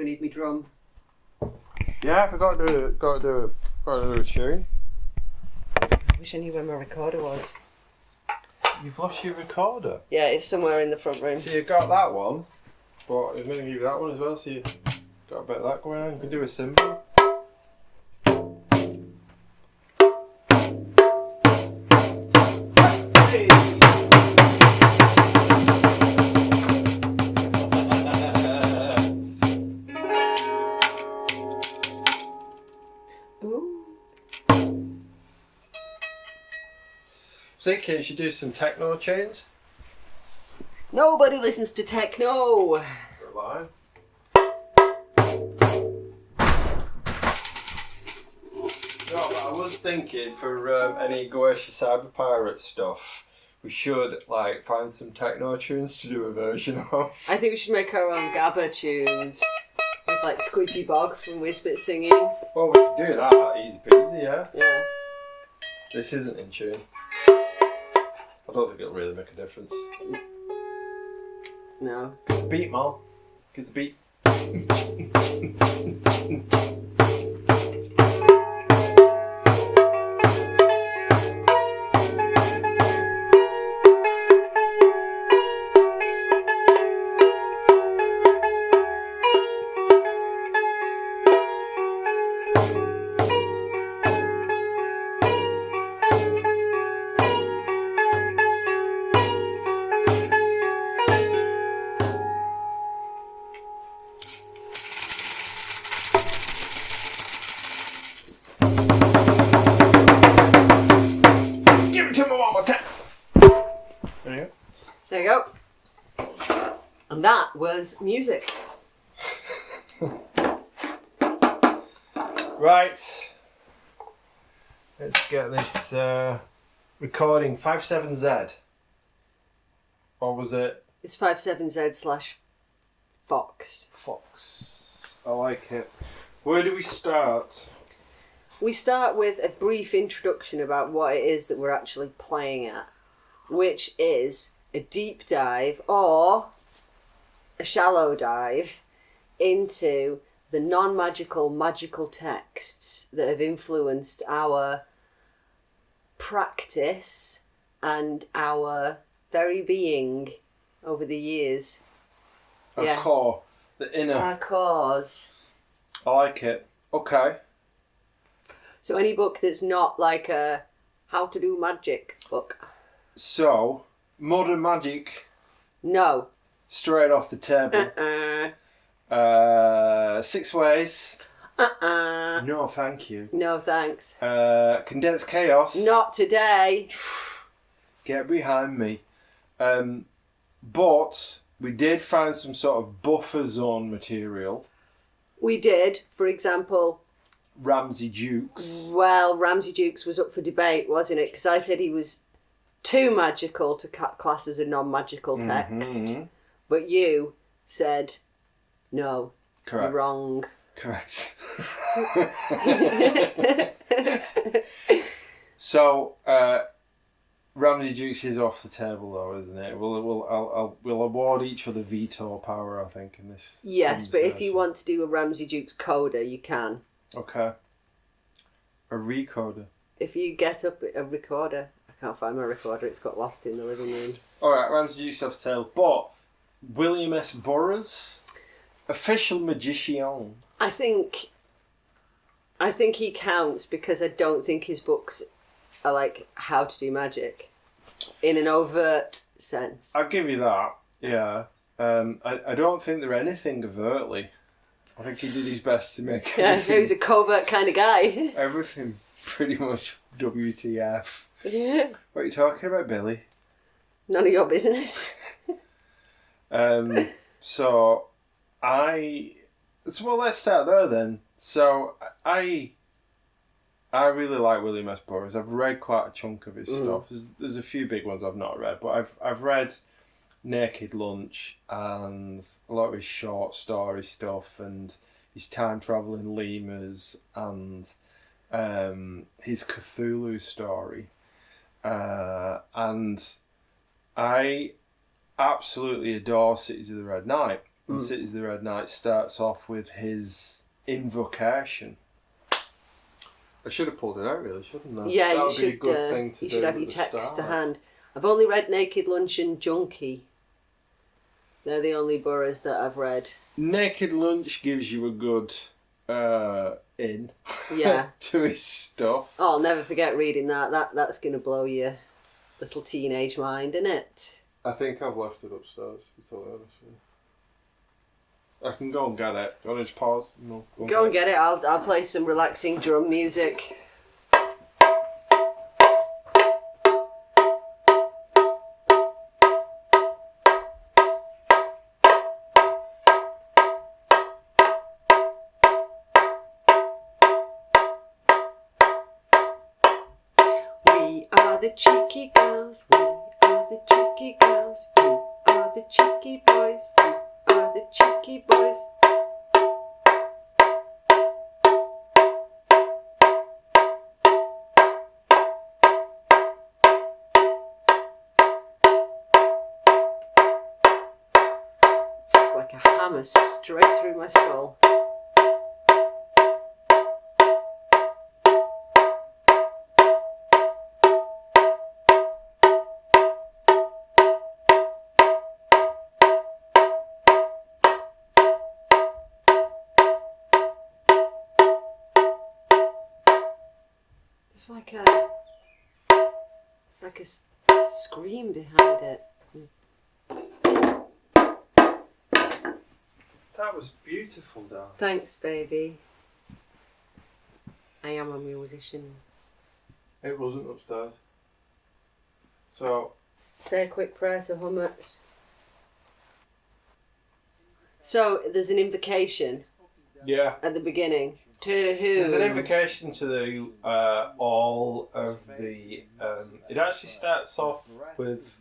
we need me drum. Yeah, I got to do a tune. I wish I knew where my recorder was. You've lost your recorder. Yeah, it's somewhere in the front room. So you got that one, but I was going to give you that one as well. So you got a bit of that going on. You can do a cymbal. Thinking you should do some techno tunes. Nobody listens to techno. Rely. No, but I was thinking for any Goetia Cyber Pirate stuff, we should find some techno tunes to do a version of. I think we should make our own Gabba tunes with Squidgy Bog from Wizbit singing. Well, we can do that, easy peasy, yeah. Yeah. This isn't in tune. I don't think it'll really make a difference. No. Beat, Mal. Give the beat. There you go. And that was music. Right. Let's get this recording. 57Z. Or was it? It's 57Z/Fox. Fox. I like it. Where do we start? We start with a brief introduction about what it is that we're actually playing at, which is a deep dive or a shallow dive into the non-magical, magical texts that have influenced our practice and our very being over the years. Our core. The inner. Our cause. I like it. Okay. So any book that's not like a how to do magic book. So, modern magic. No. Straight off the table. 6 ways. No, thank you. No, thanks. Condensed chaos. Not today. Get behind me. But we did find some sort of buffer zone material. We did, for example. Ramsay Dukes. Well, Ramsay Dukes was up for debate, wasn't it? Because I said he was too magical to class as a non-magical text. Mm-hmm. But you said, no, correct. You're wrong. Correct. So, Ramsay Dukes is off the table, though, isn't it? We'll award each other veto power, I think, in this. Yes, but if you want to do a Ramsay Dukes coda, you can. Okay. A recorder. If you get up a recorder, I can't find my recorder. It's got lost in the living room. All right, Ramsay Dukes off the table, but William S. Burroughs, official magician. I think he counts because I don't think his books are like how to do magic in an overt sense. I'll give you that, yeah. I don't think they're anything overtly. I think he did his best to make everything... Yeah, he was a covert kind of guy. Everything pretty much WTF. Yeah. What are you talking about, Billy? None of your business. So, let's start there then. So, I really like William S. Burroughs. I've read quite a chunk of his stuff. There's a few big ones I've not read, but I've read Naked Lunch and a lot of his short story stuff and his time traveling lemurs and his Cthulhu story. And I absolutely adore Cities of the Red Knight. And Cities of the Red Knight starts off with his invocation. I should have pulled it out, really, shouldn't I? Yeah, that you would should. be a good thing to you do should have at your the text to start. hand. I've only read Naked Lunch and Junkie. They're the only boroughs that I've read. Naked Lunch gives you a good in to his stuff. Oh, I'll never forget reading that. That's going to blow your little teenage mind, isn't it? I think I've left it upstairs, to be totally honest with you. I can go and get it. Do you want to just pause? No, Go and get it. I'll play some relaxing drum music. We are the cheeky girls. We are the cheeky girls. You are the cheeky boys. You are the cheeky boys. Just like a hammer straight through my skull. It's like a scream behind it. That was beautiful, Dan. Thanks, baby. I am a musician. It wasn't upstairs. So, Say a quick prayer to Hummets. So, there's an invocation yeah. at the beginning. To who? There's an invocation to the all of the. It actually starts off with.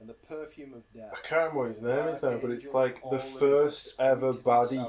And the perfume of death. I can't remember what his name is now, but it's like the first ever baddie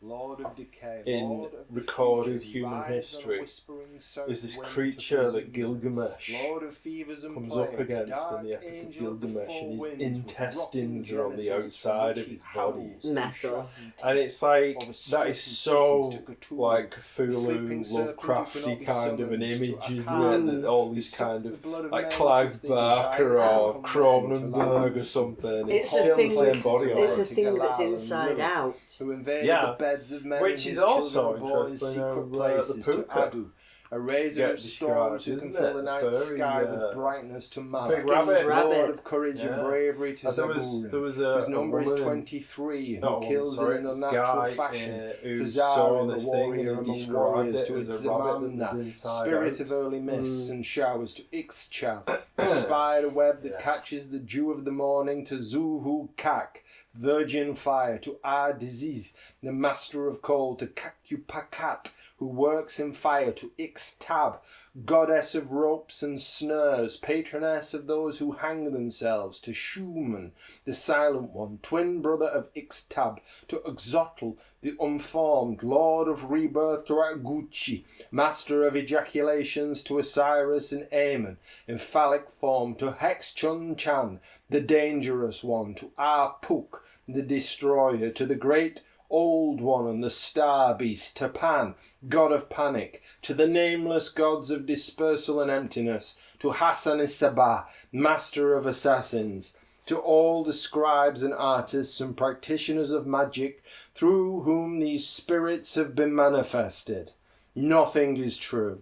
Lord of decay, in Lord of recorded future, human lies on a history whispering is this south wind creature to that Gilgamesh Lord of fevers and comes plagues, up against dark in the Epic of angel of the Gilgamesh, four and his winds, intestines with are on the rotting outside genitals of his from which he body. howls Metal. And it's like, Of a that stricken is so cities to Cthulhu, like sleeping Cthulhu, serpent who Lovecrafty cannot be kind of an summoned to image, isn't Akkad, it? That all who these sucked kind the of, blood of like men Clive since they Barker desired or to Cronenberg or something. It's It's a still thing. the same body It's on a it. thing that's Galal and inside Lilith, out. who invaded Yeah. the beds of men, Which his is also children born in interesting secret over, the places to puka. Adu, a razor Get of storms who described, can isn't fill it? the The night furry, sky with brightness to Big Maz, rabbit. Lord of courage Yeah. and bravery to There Zaburin, was whose a number is woman 23, not a who woman, kills sorry, in this an unnatural guy, fashion, who Kazar saw and the this thing and warrior he among described warriors, it to as a rabbit that was Itzamamna, inside spirit out. of early mists and showers, to Ixchel, the spider web that Yeah. catches the dew of the morning, to Zuhu Kak, virgin fire, to Disease, the master of coal, to Kakupakat, who works in fire, to Ixtab, goddess of ropes and snares, patroness of those who hang themselves, to Schumann, the silent one, twin brother of Ixtab, to Uxotl, the unformed, lord of rebirth, to Aguchi, master of ejaculations, to Osiris and Amen, in phallic form, to Hex-Chun-Chan, the dangerous one, to Apuk, the destroyer, to the great Old One and the Star Beast, to Pan, god of panic, to the nameless gods of dispersal and emptiness, to Hassan-is-Sabah, master of assassins, to all the scribes and artists and practitioners of magic through whom these spirits have been manifested. Nothing is true.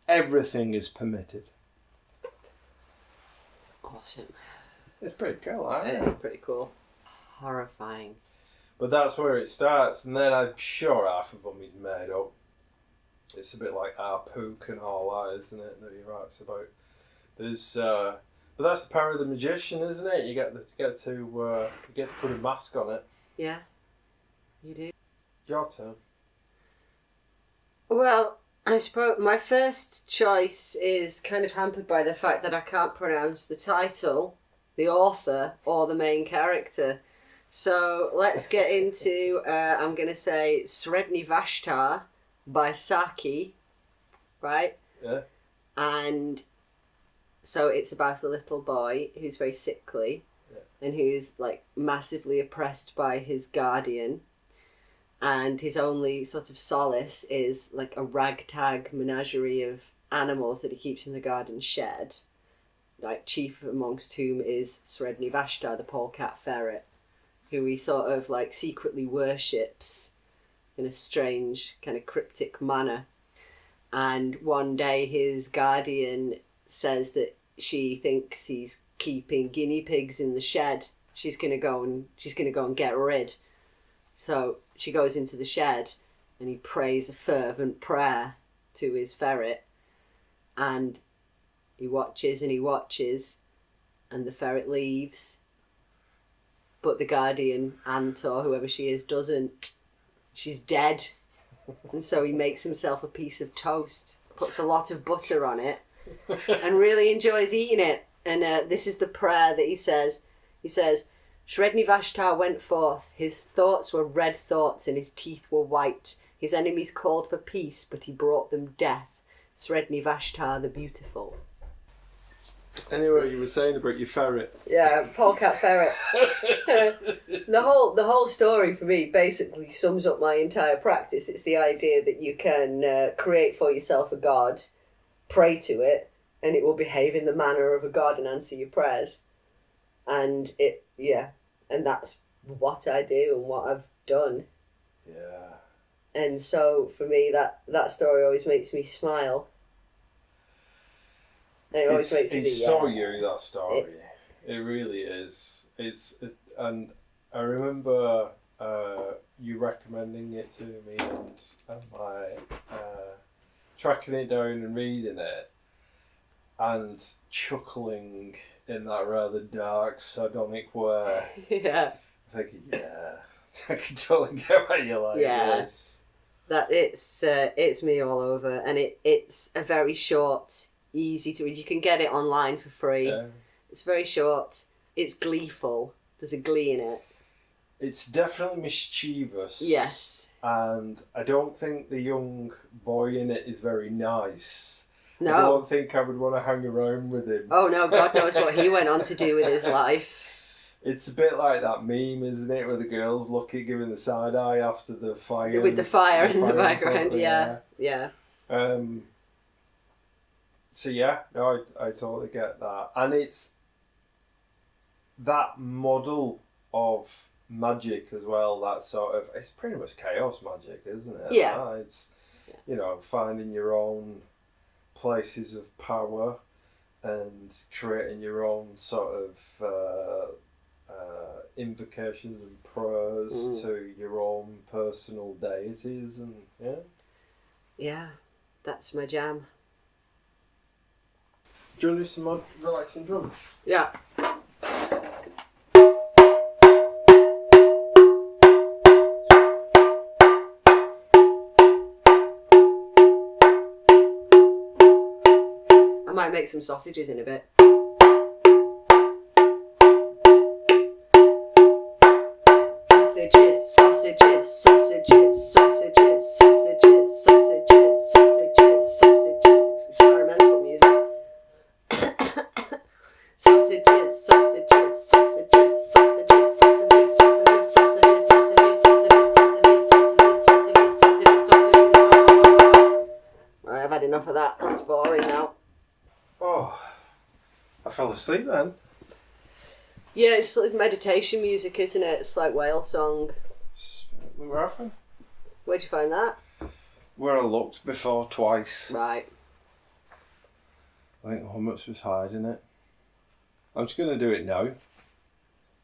Everything is permitted. Awesome. It's pretty cool, isn't It it? is pretty cool. Horrifying. But that's where it starts, and then I'm sure half of them is made up. It's a bit like Arpook and all that, isn't it? That he writes about. There's, but that's the power of the magician, isn't it? You get to put a mask on it. Yeah, you do. Your turn. Well, I suppose my first choice is kind of hampered by the fact that I can't pronounce the title, the author, or the main character. So let's get into, I'm going to say, Sredni Vastar by Saki, right? Yeah. And so it's about a little boy who's very sickly. Yeah. and who is like massively oppressed by his guardian, and his only sort of solace is like a ragtag menagerie of animals that he keeps in the garden shed. Like chief amongst whom is Sredni Vastar, the polecat ferret, who he sort of like secretly worships in a strange kind of cryptic manner. And one day his guardian says that she thinks he's keeping guinea pigs in the shed. She's gonna go and get rid. So she goes into the shed and he prays a fervent prayer to his ferret, and he watches and the ferret leaves, but the guardian, aunt or whoever she is, doesn't. She's dead. And so he makes himself a piece of toast, puts a lot of butter on it, and really enjoys eating it. And this is the prayer that he says. He says, Sredni Vastar went forth. His thoughts were red thoughts and his teeth were white. His enemies called for peace, but he brought them death. Sredni Vastar the beautiful. Anyway, you were saying about your ferret. Yeah, polecat ferret. The whole story for me basically sums up my entire practice. It's the idea that you can create for yourself a god, pray to it, and it will behave in the manner of a god and answer your prayers. And and that's what I do and what I've done. Yeah. And so for me, that story always makes me smile. And it always makes me it's so you, that story. It really is. And I remember you recommending it to me and my tracking it down and reading it and chuckling in that rather dark, sardonic way. Yeah. Thinking, I can totally get why you like this. That it's me all over, and it's a very short, easy to read. You can get it online for free. Yeah. It's very short. It's gleeful. There's a glee in it. It's definitely mischievous. Yes. And I don't think the young boy in it is very nice. No. I don't think I would want to hang around with him. Oh no, God knows what he went on to do with his life. It's a bit like that meme, isn't it, where the girl's looking, giving the side eye after the fire. With the fire in the background, yeah. So yeah, no, I totally get that. And it's that model of magic as well, that sort of, it's pretty much chaos magic, isn't it? Yeah. It's, finding your own places of power and creating your own sort of invocations and prayers to your own personal deities, and yeah, that's my jam. Do you want to do some more relaxing drums? Yeah. I might make some sausages in a bit. Sausages, sausages, sausages, sausages, sausages, sausages, sausages. Experimental music. Sausages, sausages, sausages, sausages, sausages, sausages, sausages, sausages, sausages, sausages, sausages, sausages, sausages, sausages. Right, I've had enough of that. That's boring now. Oh, I fell asleep then. Yeah, it's like meditation music, isn't it? It's like whale song. We were having. Where'd you find that? Where I looked before twice. Right. I think Hummus was hiding it. I'm just going to do it now.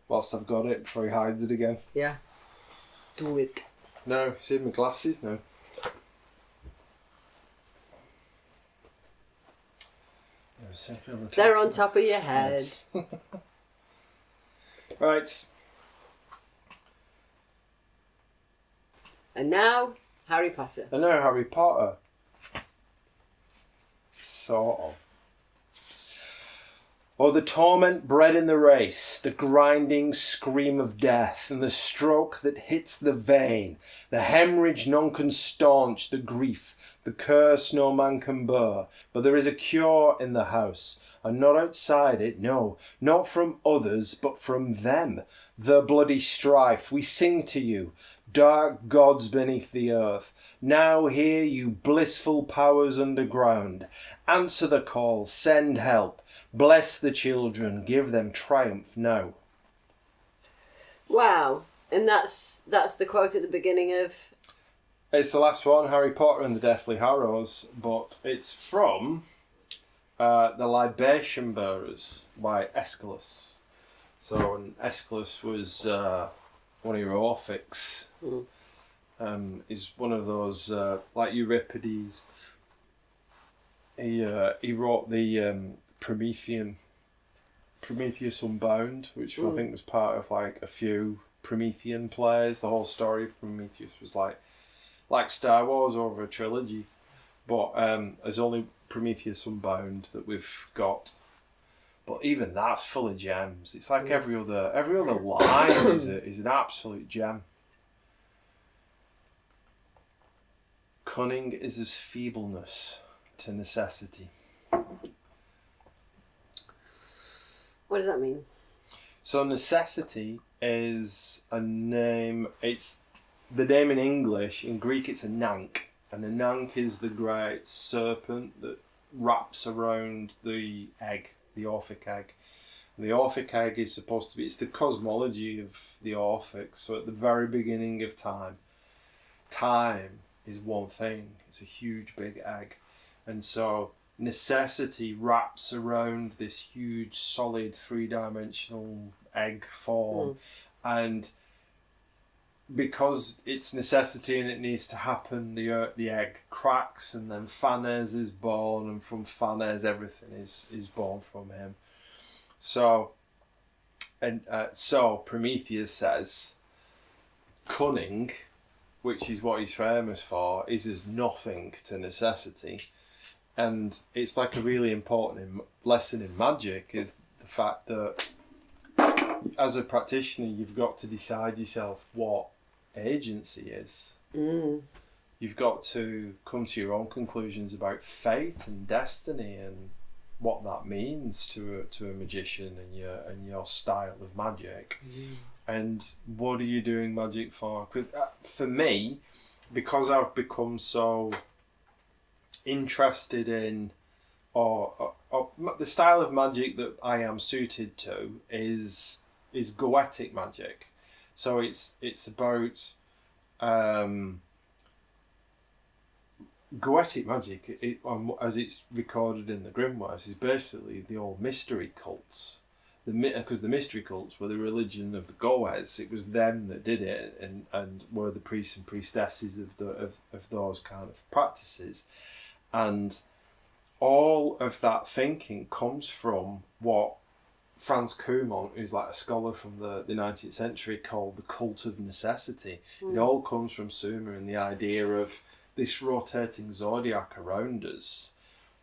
Whilst I've got it, before he hides it again. Yeah. Do it. No, see my glasses now. They're on top of your head. Right. And now, Harry Potter. I know Harry Potter. Sort of. Oh, the torment bred in the race, the grinding scream of death, and the stroke that hits the vein, the hemorrhage none can staunch, the grief, the curse no man can bear. But there is a cure in the house, and not outside it, no, not from others, but from them. The bloody strife, we sing to you, dark gods beneath the earth. Now hear you blissful powers underground. Answer the call, send help. Bless the children, give them triumph now. Wow. And that's the quote at the beginning of... It's the last one, Harry Potter and the Deathly Hallows, but it's from The Libation Bearers by Aeschylus. So Aeschylus was one of your Orphics. Is one of those, like Euripides. He wrote the Prometheus Unbound, which I think was part of like a few Promethean plays. The whole story of Prometheus was like Star Wars over a trilogy, but there's only Prometheus Unbound that we've got. But even that's full of gems. It's like every other line is an absolute gem. Cunning is as feebleness to necessity. What does that mean? So necessity is a name. It's the name in English. In Greek, it's a nank, and a nank is the great serpent that wraps around the egg, the Orphic egg. The Orphic egg is supposed to be. It's the cosmology of the Orphics. So at the very beginning of time is one thing. It's a huge big egg, and so necessity wraps around this huge solid 3-dimensional egg form, and because it's necessity and it needs to happen, the egg cracks, and then Phanes is born, and from Phanes everything is born from him. So Prometheus says cunning, which is what he's famous for, is as nothing to necessity. And it's like a really important lesson in magic is the fact that as a practitioner, you've got to decide yourself what agency is. You've got to come to your own conclusions about fate and destiny and what that means to a magician and your style of magic. And what are you doing magic for? For me, because I've become so interested in or the style of magic that I am suited to is goetic magic. So it's about goetic magic, as it's recorded in the grimoires, is basically the old mystery cults. Because the mystery cults were the religion of the Goes. It was them that did it, and were the priests and priestesses of those kind of practices. And all of that thinking comes from what Franz Cumont, who's like a scholar from the 19th century, called the cult of necessity. It all comes from Sumer and the idea of this rotating zodiac around us.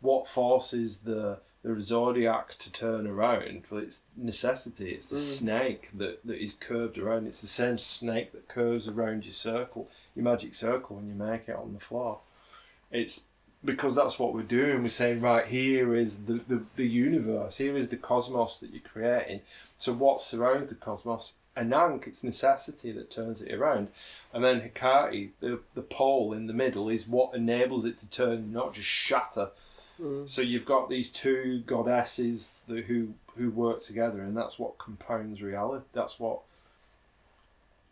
What forces the zodiac to turn around? Well, it's necessity. It's the snake that is curved around. It's the same snake that curves around your magic circle when you make it on the floor. It's because that's what we're doing. We're saying, right, here is the universe. Here is the cosmos that you're creating. So what surrounds the cosmos? Anank, it's necessity that turns it around. And then Hecate, the pole in the middle, is what enables it to turn, not just shatter. So you've got these two goddesses who work together, and that's what compounds reality. That's what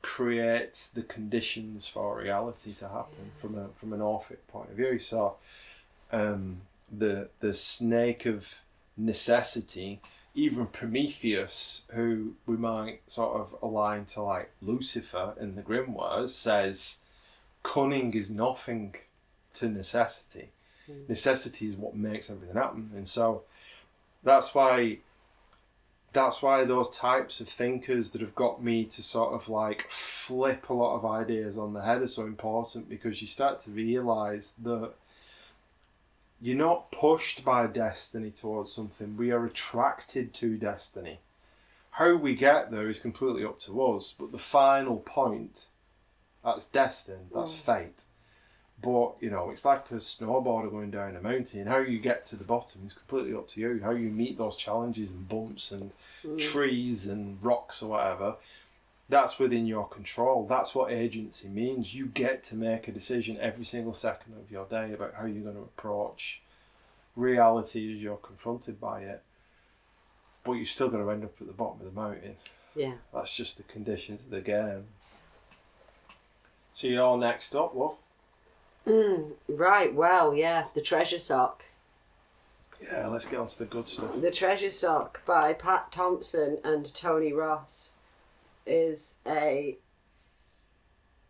creates the conditions for reality to happen from an Orphic point of view. So the snake of necessity, even Prometheus, who we might sort of align to like Lucifer in the grimoires, says cunning is nothing to necessity. Necessity is what makes everything happen. And so that's why those types of thinkers that have got me to sort of like flip a lot of ideas on the head are so important, because you start to realise that you're not pushed by destiny towards something. We are attracted to destiny. How we get there is completely up to us, but the final point, that's destined, that's fate. But, you know, it's like a snowboarder going down a mountain. How you get to the bottom is completely up to you. How you meet those challenges and bumps and trees and rocks or whatever, that's within your control. That's what agency means. You get to make a decision every single second of your day about how you're going to approach reality as you're confronted by it. But you're still going to end up at the bottom of the mountain. Yeah. That's just the conditions of the game. So you're next up, love. Right, well, yeah, The Treasure Sock. Yeah, let's get on to the good stuff. The Treasure Sock by Pat Thompson and Tony Ross is a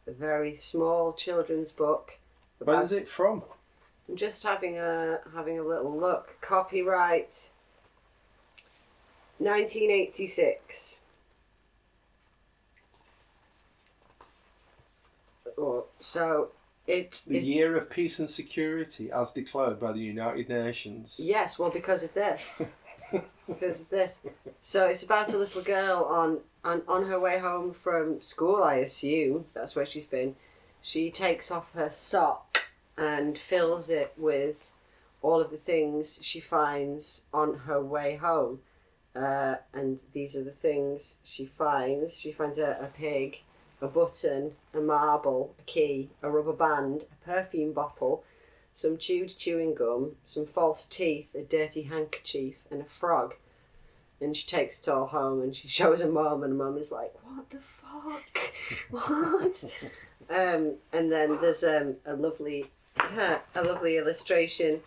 very small children's book. When's it from? I'm just having a little look. Copyright 1986. So it The is year of peace and security as declared by the United Nations. Yes, well, because of this. Because of this. So it's about a little girl on her way home from school, I assume. That's where she's been. She takes off her sock and fills it with all of the things she finds on her way home. And these are the things she finds. She finds a pig, a button, a marble, a key, a rubber band, a perfume bottle, some chewed chewing gum, some false teeth, a dirty handkerchief, and a frog. And she takes it all home and she shows her mum, and mum is like, "What the fuck? What?" And then there's a lovely illustration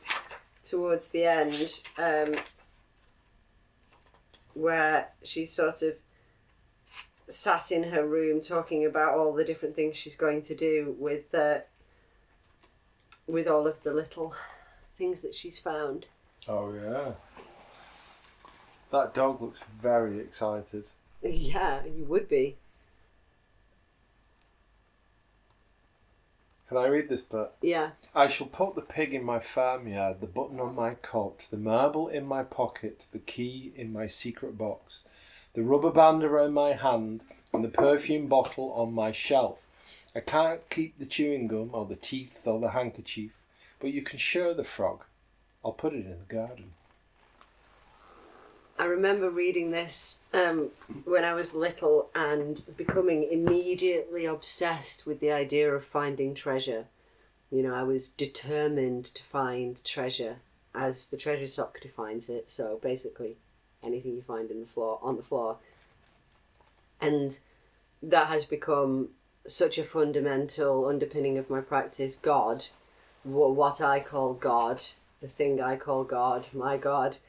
towards the end, where she's sort of sat in her room talking about all the different things she's going to do with all of the little things that she's found. Oh yeah. That dog looks very excited. Yeah, you would be. Can I read this bit? Yeah. I shall put the pig in my farmyard, the button on my coat, the marble in my pocket, the key in my secret box, the rubber band around my hand, and the perfume bottle on my shelf. I can't keep the chewing gum or the teeth or the handkerchief, but you can share the frog. I'll put it in the garden. I remember reading this when I was little and becoming immediately obsessed with the idea of finding treasure. You know, I was determined to find treasure, as the treasure sock defines it. So basically, anything you find on the floor. And that has become such a fundamental underpinning of my practice. God, what I call God, the thing I call God, my God,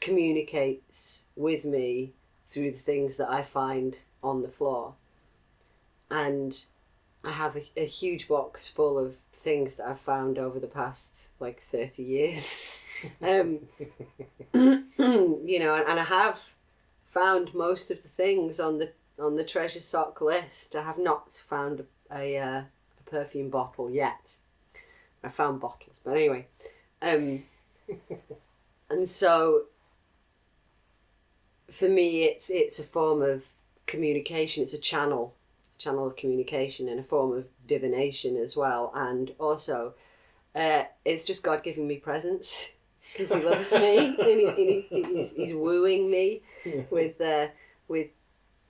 communicates with me through the things that I find on the floor. And I have a huge box full of things that I've found over the past 30 years. You know, and I have found most of the things on the treasure sock list. I have not found a perfume bottle yet. I found bottles, but anyway. And so for me, it's a form of communication. It's a channel of communication and a form of divination as well. And also, it's just God giving me presents because He loves me and he's wooing me with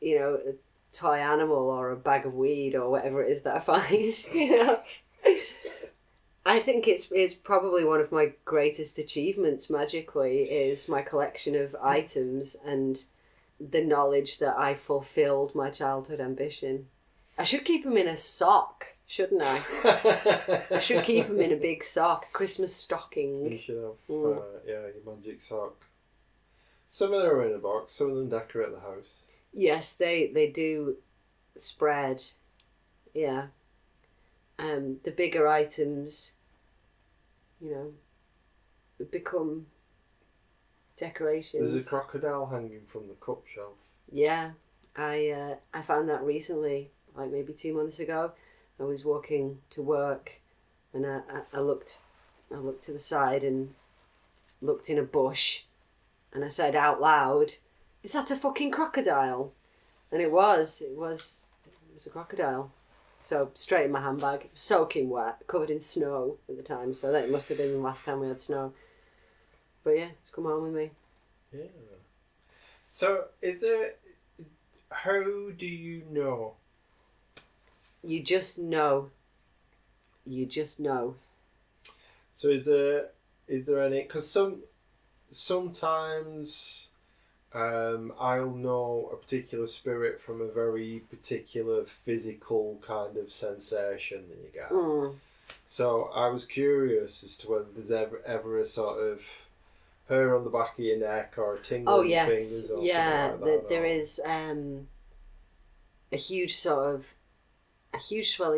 you know, a toy animal or a bag of weed or whatever it is that I find. You know, I think it's probably one of my greatest achievements magically is my collection of items and the knowledge that I fulfilled my childhood ambition. I should keep them in a sock, shouldn't I? I should keep them in a big sock, a Christmas stocking. You should have, your magic sock. Some of them are in a box, some of them decorate the house. Yes, they do spread, yeah. The bigger items, you know, become decorations. There's a crocodile hanging from the cup shelf. Yeah, I found that recently, maybe 2 months ago. I was walking to work and I looked I looked to the side and looked in a bush, and I said out loud, "Is that a fucking crocodile?" And it was a crocodile. So straight in my handbag. It was soaking wet, covered in snow at the time, so that it must have been the last time we had snow. But yeah, it's come home with me. Yeah. So, how do you know? You just know. You just know. So is there any? Because sometimes I'll know a particular spirit from a very particular physical kind of sensation that you get. So I was curious as to whether there's ever a sort of hair on the back of your neck or a tingle in your fingers or something like that. There is a huge swelling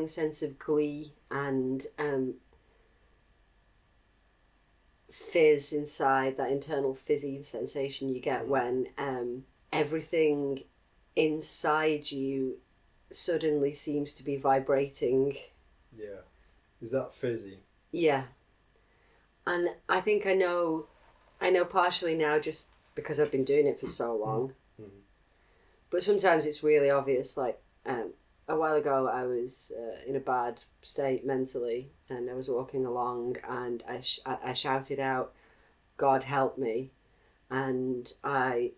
sense of glee and fizz inside, that internal fizzy sensation you get when everything inside you suddenly seems to be vibrating. Yeah. Is that fizzy? Yeah. And I think I know partially now just because I've been doing it for so long. But sometimes it's really obvious. Like a while ago I was in a bad state mentally, and I was walking along and I shouted out, "God help me," and I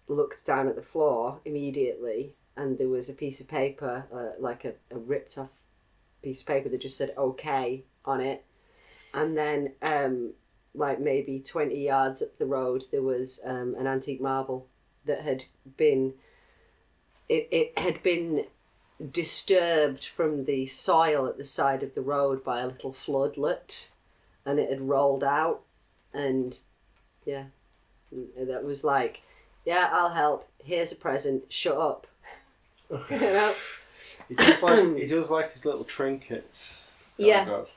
looked down at the floor immediately, and there was a piece of paper, like a ripped off piece of paper that just said "okay" on it. And then like maybe 20 yards up the road there was an antique marble that had been it had been disturbed from the soil at the side of the road by a little floodlet, and it had rolled out, and yeah, that was like, "Yeah, I'll help, here's a present, shut up." You know? He does like his little trinkets. Yeah. God.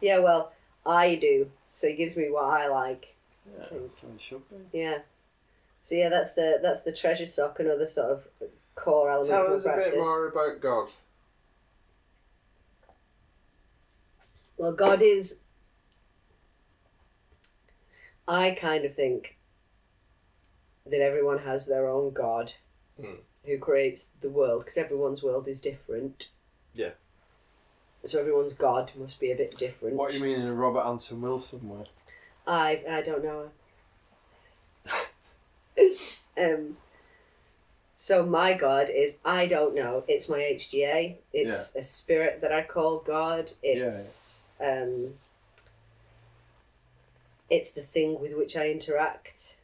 Yeah, well, I do, so he gives me what I like. Yeah, that's how it should be. Yeah. So yeah, that's the treasure sock, another sort of core element. Tell of us a practice. bit more about God. Well, God is, I kind of think that everyone has their own God who creates the world, because everyone's world is different. Yeah. So everyone's God must be a bit different. What do you mean in a Robert Anton Wilson way? I don't know. So my God is, I don't know. It's my HGA. It's a spirit that I call God. It's it's the thing with which I interact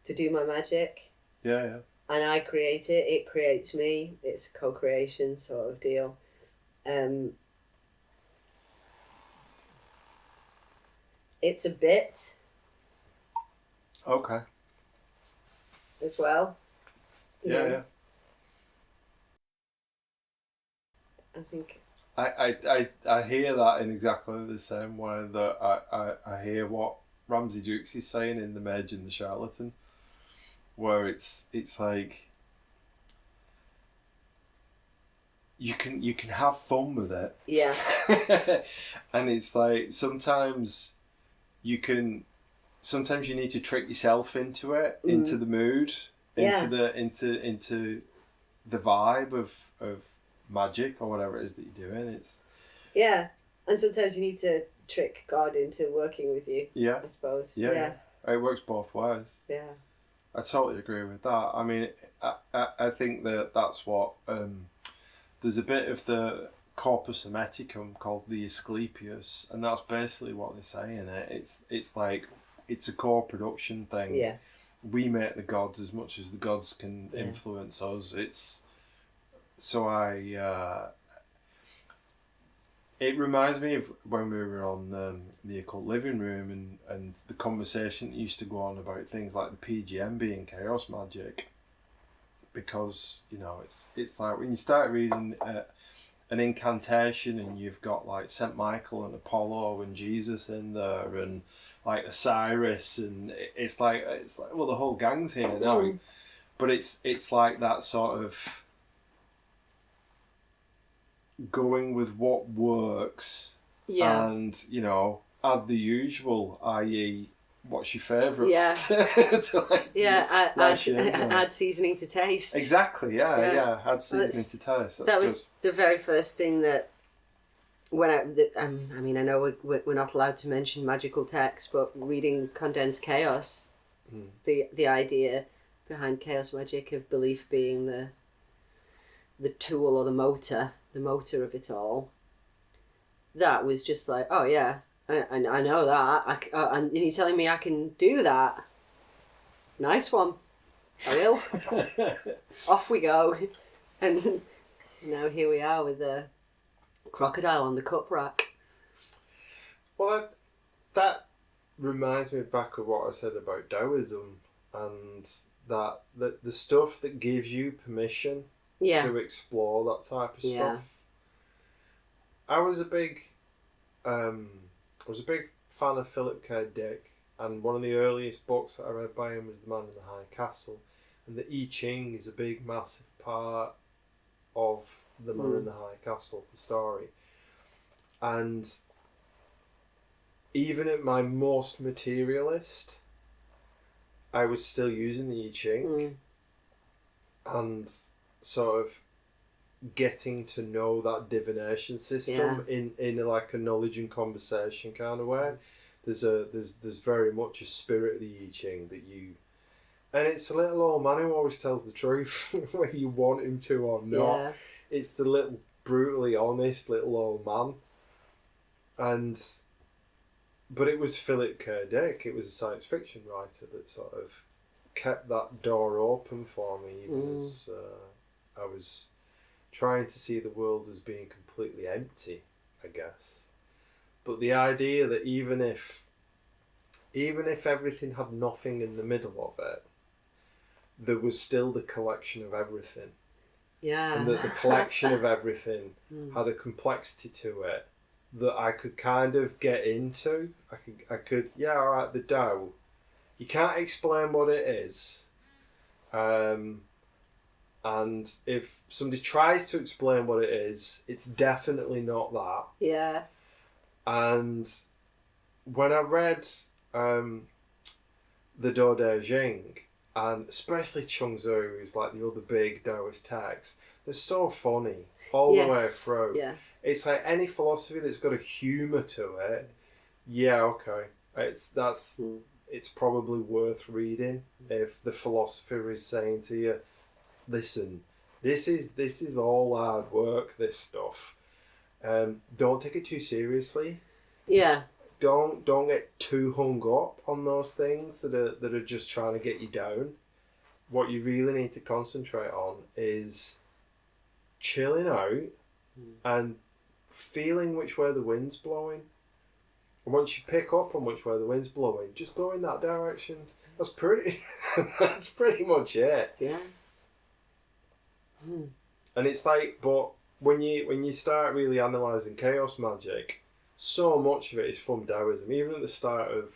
to do my magic. Yeah. And I create it. It creates me. It's a co-creation sort of deal. It's a bit. Okay. As well. Yeah. I think I hear that in exactly the same way that I hear what Ramsay Dukes is saying in The Mage and the Charlatan, where it's like you can have fun with it. Yeah. And it's like sometimes you need to trick yourself into it, into the mood, into the vibe of magic or whatever it is that you're doing. It's and sometimes you need to trick God into working with you. Yeah, I suppose. Yeah. It works both ways. Yeah, I totally agree with that. I mean, I think that's what there's a bit of the corpus hermeticum called the Asclepius, and that's basically what they're saying. It's like it's a co-production thing. Yeah. We make the gods as much as the gods can influence us. It reminds me of when we were on the Occult Living Room and the conversation that used to go on about things like the PGM being chaos magic, because it's like when you start reading an incantation and you've got like St. Michael and Apollo and Jesus in there and like Osiris, and it's like well, the whole gang's here now, but it's like that sort of going with what works, and add the usual, i.e., what's your favourite? Yeah. Lash in, add seasoning to taste. Exactly, yeah. Add seasoning to taste. That was the very first thing that when I mean, I know we're not allowed to mention magical text, but reading Condensed Chaos, the idea behind chaos magic of belief being the tool or the motor of it all, that was just like, oh yeah, I know that. And you're telling me I can do that? Nice one. I will. Off we go. And now here we are with a crocodile on the cup rack. Well, that reminds me back of what I said about Taoism, and that the stuff that gives you permission to explore that type of stuff. I was a big fan of Philip K. Dick, and one of the earliest books that I read by him was The Man in the High Castle, and the I Ching is a big, massive part of The Man in the High Castle, the story. And even at my most materialist, I was still using the I Ching, and sort of getting to know that divination system in like a knowledge and conversation kind of way. There's very much a spirit of the I Ching that you, and it's a little old man who always tells the truth whether you want him to or not. Yeah. It's the little brutally honest little old man. But it was Philip K. Dick. It was a science fiction writer that sort of kept that door open for me, even as I was trying to see the world as being completely empty, I guess. But the idea that even if everything had nothing in the middle of it, there was still the collection of everything. Yeah. And that the collection of everything had a complexity to it that I could kind of get into. I could, alright, the Tao. You can't explain what it is. And if somebody tries to explain what it is, it's definitely not that. Yeah. And when I read the Do De Jing, and especially Chuang Tzu, who's like the other big Taoist text, they're so funny all the way through. Yeah. It's like any philosophy that's got a humour to it. Yeah, okay. It's probably worth reading if the philosopher is saying to you, listen, this is all hard work, this stuff. Don't take it too seriously. Yeah. Don't get too hung up on those things that are just trying to get you down. What you really need to concentrate on is chilling out and feeling which way the wind's blowing. And once you pick up on which way the wind's blowing, just go in that direction. That's pretty much it. Yeah. And it's like, but when you start really analysing chaos magic, so much of it is from Taoism. Even at the start of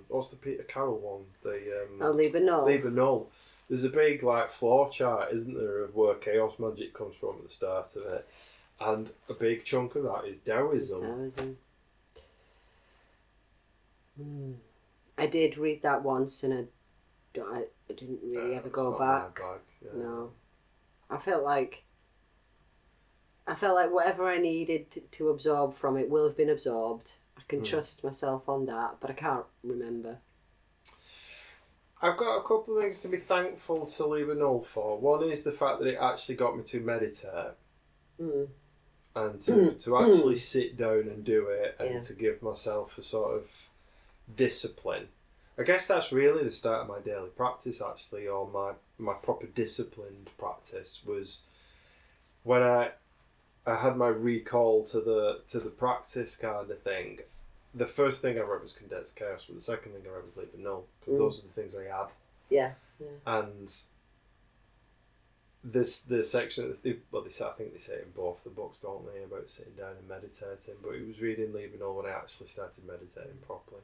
what's the Peter Carroll one? Liber Null. Liber Null. There's a big like flow chart, isn't there, of where chaos magic comes from at the start of it, and a big chunk of that is Taoism. I did read that once, and I didn't really ever go back. No, I felt like whatever I needed to absorb from it will have been absorbed. I can trust myself on that, but I can't remember. I've got a couple of things to be thankful to Liber Null for. One is the fact that it actually got me to meditate. And to actually sit down and do it, and to give myself a sort of discipline. I guess that's really the start of my daily practice, actually, or my proper disciplined practice was when I had my recall to the practice kind of thing. The first thing I read was Condensed Chaos, but the second thing I read was Liber Null, because those are the things I had. Yeah. And the section, I think they say it in both the books, don't they, about sitting down and meditating, but it was reading Liber Null when I actually started meditating properly.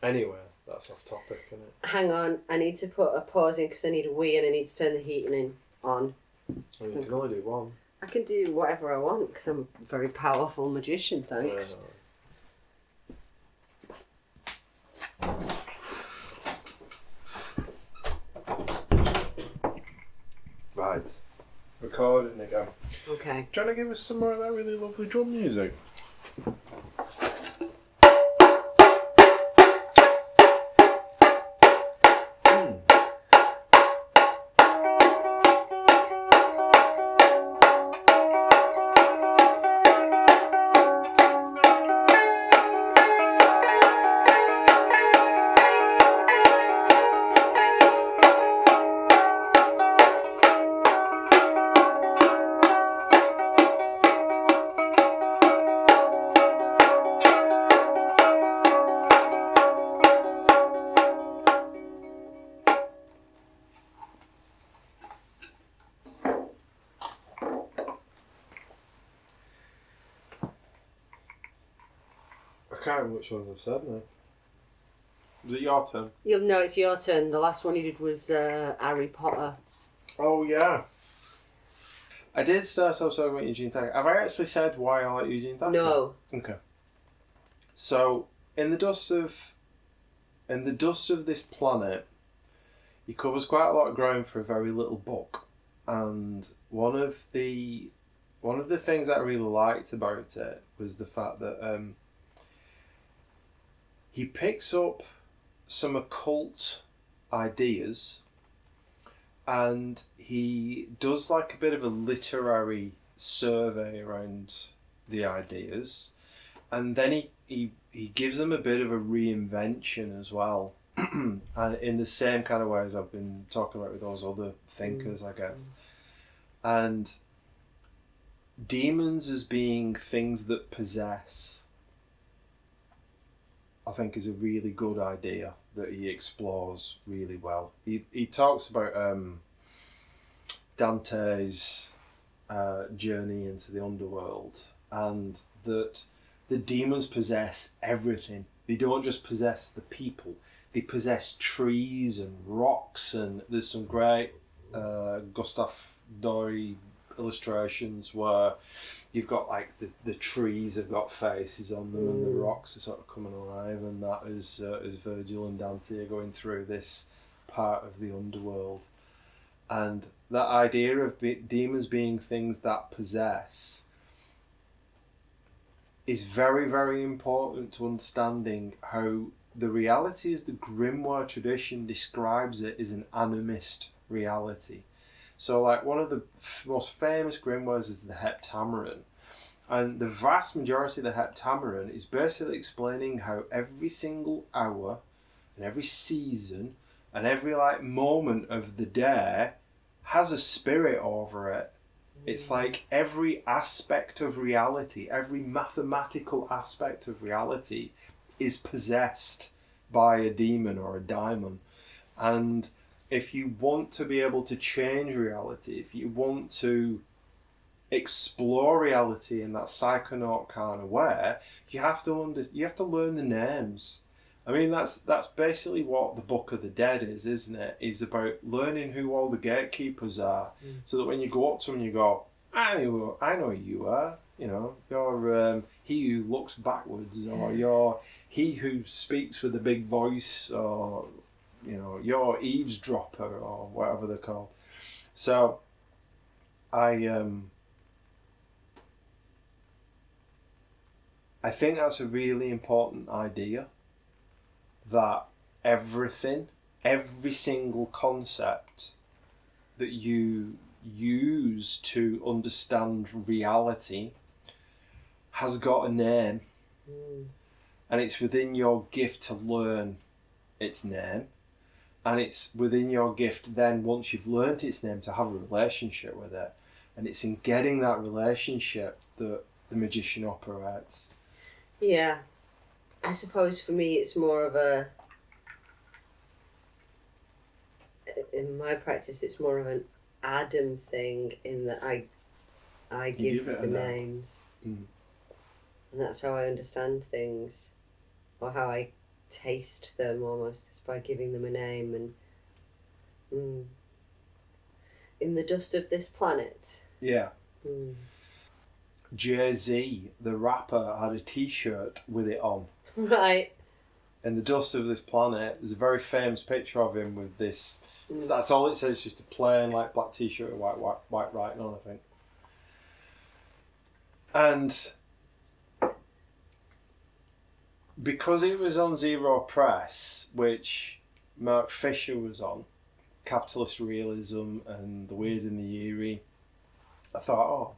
Anyway, that's off topic, isn't it? Hang on, I need to put a pause in because I need a wee and I need to turn the heating on. Well, you can only do one. I can do whatever I want because I'm a very powerful magician, thanks. Right. Recording again. Okay. Do you want to give us some more of that really lovely drum music? I can't remember which ones I've said now. Was it your turn? No, it's your turn. The last one you did was Harry Potter. Oh, yeah. I did start off talking about Eugene Thacker. Have I actually said why I like Eugene Thacker? No. Okay. So, in the dust of this planet, he covers quite a lot of ground for a very little book. And one of the things that I really liked about it was the fact that he picks up some occult ideas and he does like a bit of a literary survey around the ideas, and then he gives them a bit of a reinvention as well. And in the same kind of way as I've been talking about with those other thinkers, I guess. And demons as being things that possess, I think, is a really good idea that he explores really well. He talks about Dante's journey into the underworld, and that the demons possess everything. They don't just possess the people. They possess trees and rocks, and there's some great Gustave Doré illustrations where you've got like the trees have got faces on them and the rocks are sort of coming alive, and that is Virgil and Dante are going through this part of the underworld. And that idea of demons being things that possess is very, very important to understanding how the reality as the grimoire tradition describes it is an animist reality. So like one of the most famous grimoires is the Heptameron. And the vast majority of the Heptameron is basically explaining how every single hour and every season and every like moment of the day has a spirit over it. It's like every aspect of reality, every mathematical aspect of reality is possessed by a demon or a daimon. And if you want to be able to change reality, if you want to explore reality in that psychonaut kind of way, you have to learn the names. I mean, that's basically what the Book of the Dead is, isn't it? It's about learning who all the gatekeepers are, so that when you go up to them, you go, I know who you are. You know, you're he who looks backwards, or you're he who speaks with a big voice, or you know, you're eavesdropper, or whatever they're called. So, I think that's a really important idea, that everything, every single concept that you use to understand reality has got a name, and it's within your gift to learn its name, and it's within your gift then, once you've learnt its name, to have a relationship with it. And it's in getting that relationship that the magician operates. Yeah. I suppose for me it's more of a... In my practice it's more of an Adam thing, in that I give the names. And that's how I understand things, or how I taste them almost, is by giving them a name. And in the dust of this planet. Yeah. Jay-Z, the rapper, had a t-shirt with it on. Right. In the dust of this planet, there's a very famous picture of him with this That's all it says. It's just a plain like black t-shirt and white writing on, I think. And because it was on Zero Press, which Mark Fisher was on, Capitalist Realism and The Weird and the Eerie, I thought,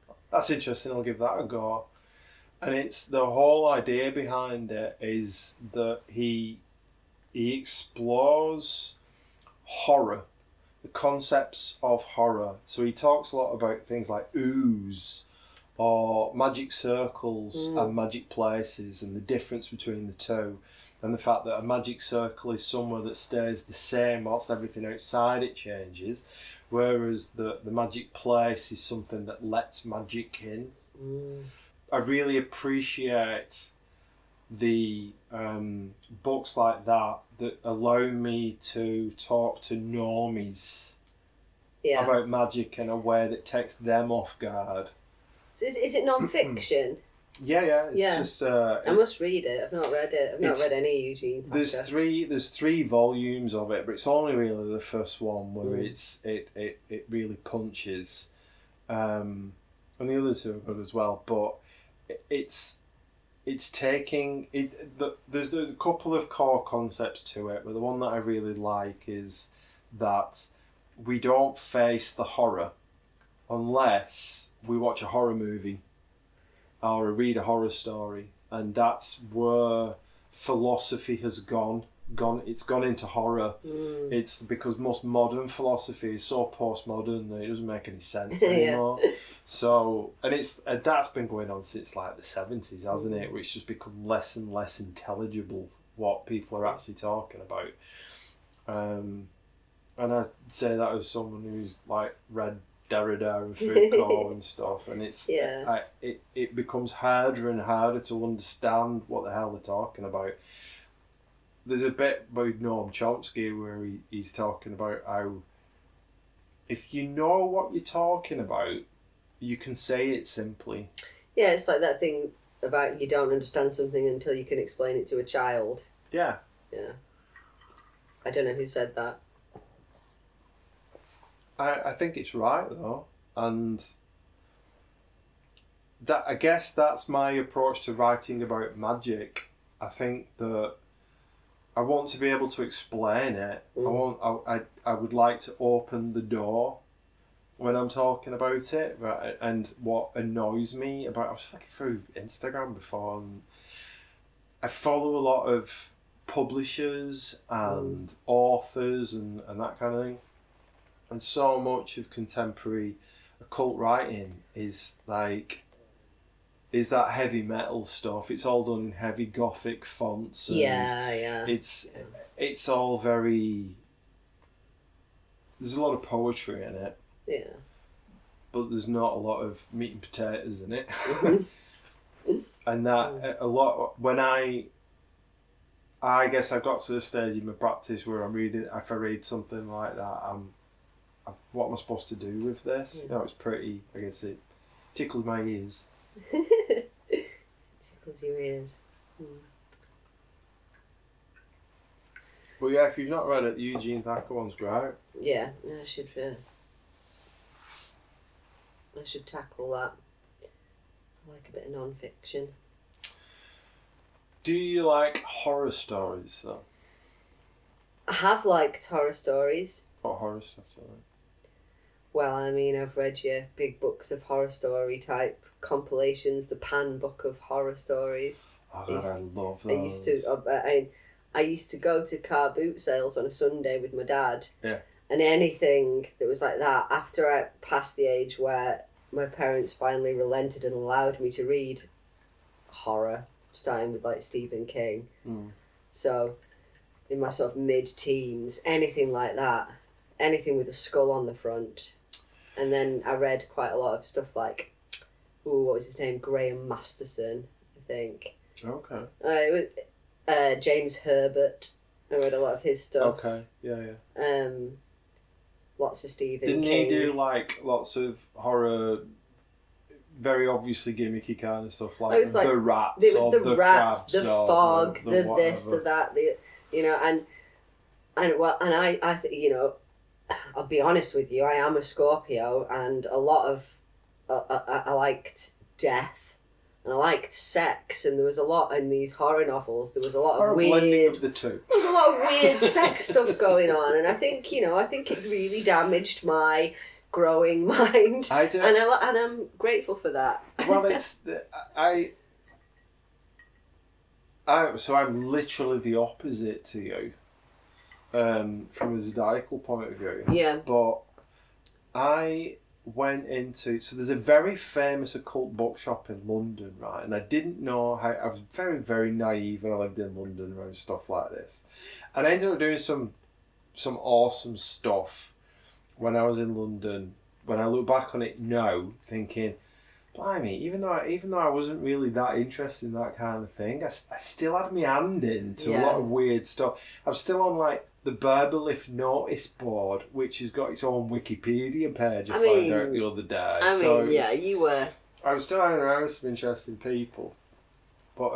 oh, that's interesting, I'll give that a go. And it's the whole idea behind it is that he explores horror, the concepts of horror. So he talks a lot about things like ooze or magic circles and magic places and the difference between the two, and the fact that a magic circle is somewhere that stays the same whilst everything outside it changes, whereas the magic place is something that lets magic in. I really appreciate the books like that allow me to talk to normies about magic in a way that takes them off guard. So is it non-fiction? Yeah. It's just. I must read it. I've not read it. I've not read any Eugene Thacker. There's three volumes of it, but it's only really the first one where it really punches, and the other two are good as well. But it's taking it. There's a couple of core concepts to it, but the one that I really like is that we don't face the horror unless we watch a horror movie or read a horror story, and that's where philosophy has gone. It's gone into horror. It's because most modern philosophy is so postmodern that it doesn't make any sense anymore. So, and that's been going on since like the 70s, hasn't it? Which has become less and less intelligible what people are actually talking about. And I say that as someone who's like read Derrida and Foucault and stuff, and it becomes harder and harder to understand what the hell they're talking about. There's a bit about Noam Chomsky where he's talking about how if you know what you're talking about, you can say it simply. Yeah, it's like that thing about you don't understand something until you can explain it to a child. Yeah. I don't know who said that. I think it's right though, and that I guess that's my approach to writing about magic. I think that I want to be able to explain it. I would like to open the door when I'm talking about it. Right? And what annoys me about, I was flicking through Instagram before, and I follow a lot of publishers and authors and that kind of thing. And so much of contemporary occult writing is that heavy metal stuff. It's all done in heavy gothic fonts. And it's all very. There's a lot of poetry in it. Yeah. But there's not a lot of meat and potatoes in it. And that a lot when I guess I've got to the stage in my practice where I'm reading. If I read something like that, what am I supposed to do with this? You know, it's pretty. I guess it tickles my ears. Tickles your ears. But yeah, if you've not read it, the Eugene Thacker one's great. Yeah, I should tackle that. I like a bit of non-fiction. Do you like horror stories though? I have liked horror stories. What horror stuff do you like? Well, I mean, I've read your big books of horror story type compilations, the Pan Book of Horror Stories. Oh God, I love those. I used to go to car boot sales on a Sunday with my dad. Yeah. And anything that was like that, after I passed the age where my parents finally relented and allowed me to read horror, starting with like Stephen King. So, in my sort of mid-teens, anything like that, anything with a skull on the front. And then I read quite a lot of stuff like, what was his name? Graham Masterson, I think. Okay. It was James Herbert. I read a lot of his stuff. Okay, yeah. Lots of Stephen Didn't King. he do like lots of horror, very obviously gimmicky kind of stuff like the rats? There was or the rats, crabs the fog, the this, whatever. the that, and I think, I'll be honest with you, I am a Scorpio, and a lot of, I liked death, and I liked sex, and there was a lot in these horror novels, there was a lot of blending of the two. There was a lot of weird sex stuff going on, and I think it really damaged my growing mind. I do. And I'm grateful for that. Well, so I'm literally the opposite to you, from a zodiacal point of view. Yeah. But I went into, so there's a very famous occult bookshop in London, right? And I didn't know how, I was very, very naive when I lived in London around stuff like this. And I ended up doing some awesome stuff when I was in London. When I look back on it now, thinking, blimey, even though I wasn't really that interested in that kind of thing, I still had my hand into a lot of weird stuff. I'm still on like the Berberliff notice board, which has got its own Wikipedia page. I found out the other day. You were. I was still hanging around with some interesting people, but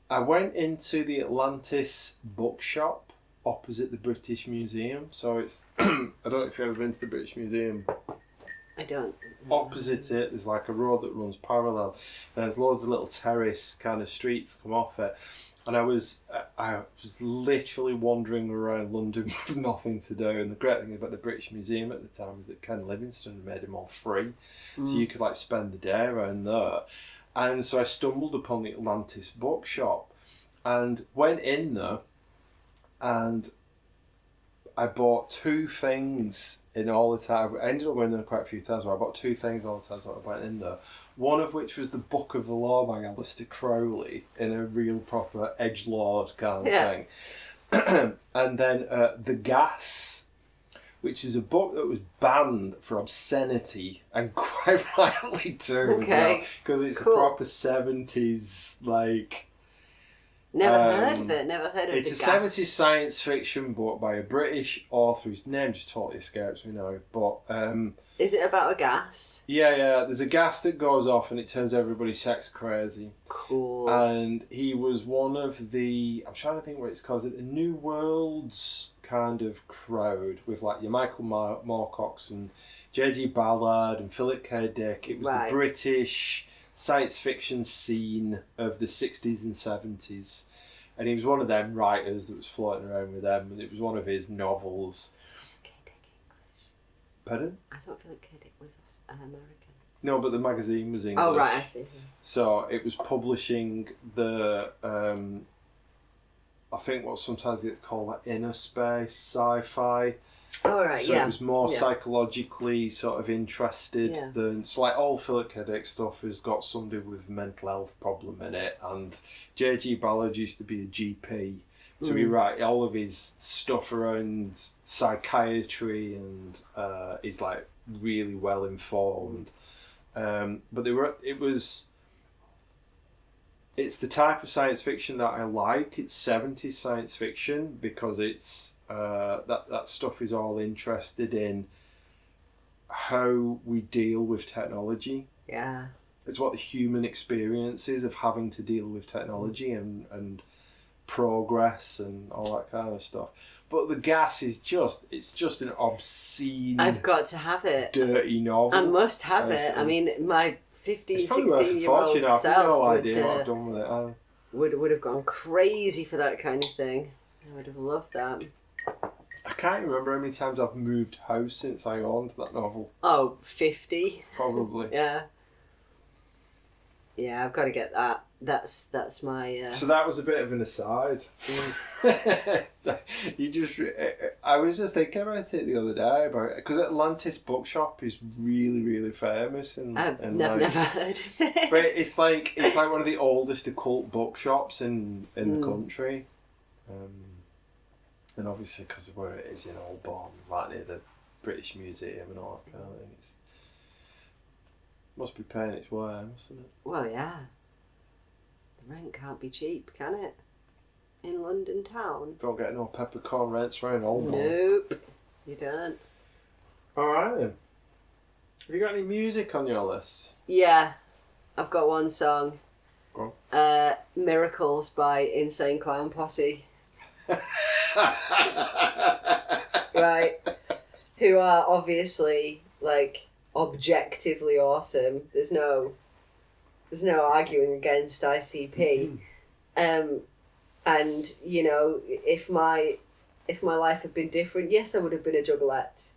I went into the Atlantis bookshop opposite the British Museum. So it's I don't know if you've ever been to the British Museum. I don't. Opposite it, there's like a road that runs parallel. There's loads of little terrace kind of streets come off it, and I was literally wandering around London with nothing to do. And the great thing about the British Museum at the time was that Ken Livingstone made them all free, so you could like spend the day around there. And so I stumbled upon the Atlantis bookshop, and went in there, and I bought two things in all the time. I ended up going there quite a few times, but I bought two things all the time, so I went in there. One of which was the Book of the Law by Aleister Crowley in a real proper edgelord kind of thing. And then The Gas, which is a book that was banned for obscenity, and quite rightly too, as well, because it's a proper 70s, like... Never heard of it. It's a 70s science fiction book by a British author whose name just totally escapes me now. But is it about a gas? Yeah. There's a gas that goes off and it turns everybody sex crazy. Cool. And he was one of the, I'm trying to think what it's called, the New Worlds kind of crowd with like your Michael Moorcock and J.G. Ballard and Philip K. Dick. It was the British science fiction scene of the 60s and 70s, and he was one of them writers that was floating around with them, and it was one of his novels. K. Dick English? Pardon? I thought Philip K. Dick was American. No, but the magazine was English. Oh right, I see. So it was publishing the I think what sometimes gets called like inner space sci-fi. Oh, right, so it was more psychologically sort of interested than... So like all Philip K. Dick stuff has got somebody with a mental health problem in it, and J.G. Ballard used to be a GP, so he write all of his stuff around psychiatry, and he's like really well informed. But it's the type of science fiction that I like. It's 70s science fiction because it's that stuff is all interested in how we deal with technology. Yeah. It's what the human experience is of having to deal with technology and progress and all that kind of stuff. But The Gas is it's just an obscene... I've got to have it. ...dirty novel. I must have it. I mean, my 15, 16-year-old self no idea what I've done with it. Would have gone crazy for that kind of thing. I would have loved that. I can't remember how many times I've moved house since I owned that novel. Oh, 50. Probably. Yeah. Yeah, I've got to get that. That's my... So that was a bit of an aside. I was just thinking about it the other day, because Atlantis Bookshop is really, really famous. I've never heard of it. But it's like one of the oldest occult bookshops in the country. And obviously because of where it is in Holborn, right near the British Museum and all that kind of thing, it must be paying its way, mustn't it? Well, yeah. The rent can't be cheap, can it? In London town. Don't get no peppercorn rents around Holborn. Nope, you don't. Alright then. Have you got any music on your list? Yeah, I've got one song. Go on. Miracles by Insane Clown Posse. right? Who are obviously like objectively awesome. There's no arguing against ICP. And you know, if my life had been different, yes, I would have been a juggalette.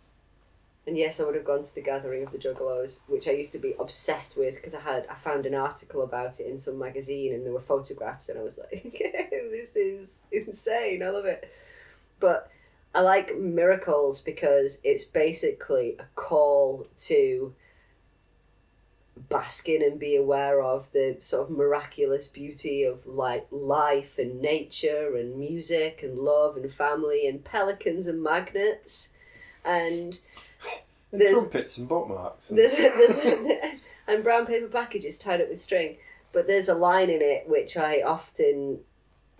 And yes, I would have gone to the gathering of the Juggalos, which I used to be obsessed with because I found an article about it in some magazine and there were photographs and I was like, this is insane, I love it. But I like miracles because it's basically a call to bask in and be aware of the sort of miraculous beauty of like life and nature and music and love and family and pelicans and magnets and trumpets and bookmarks. And brown paper packages tied up with string. But there's a line in it which I often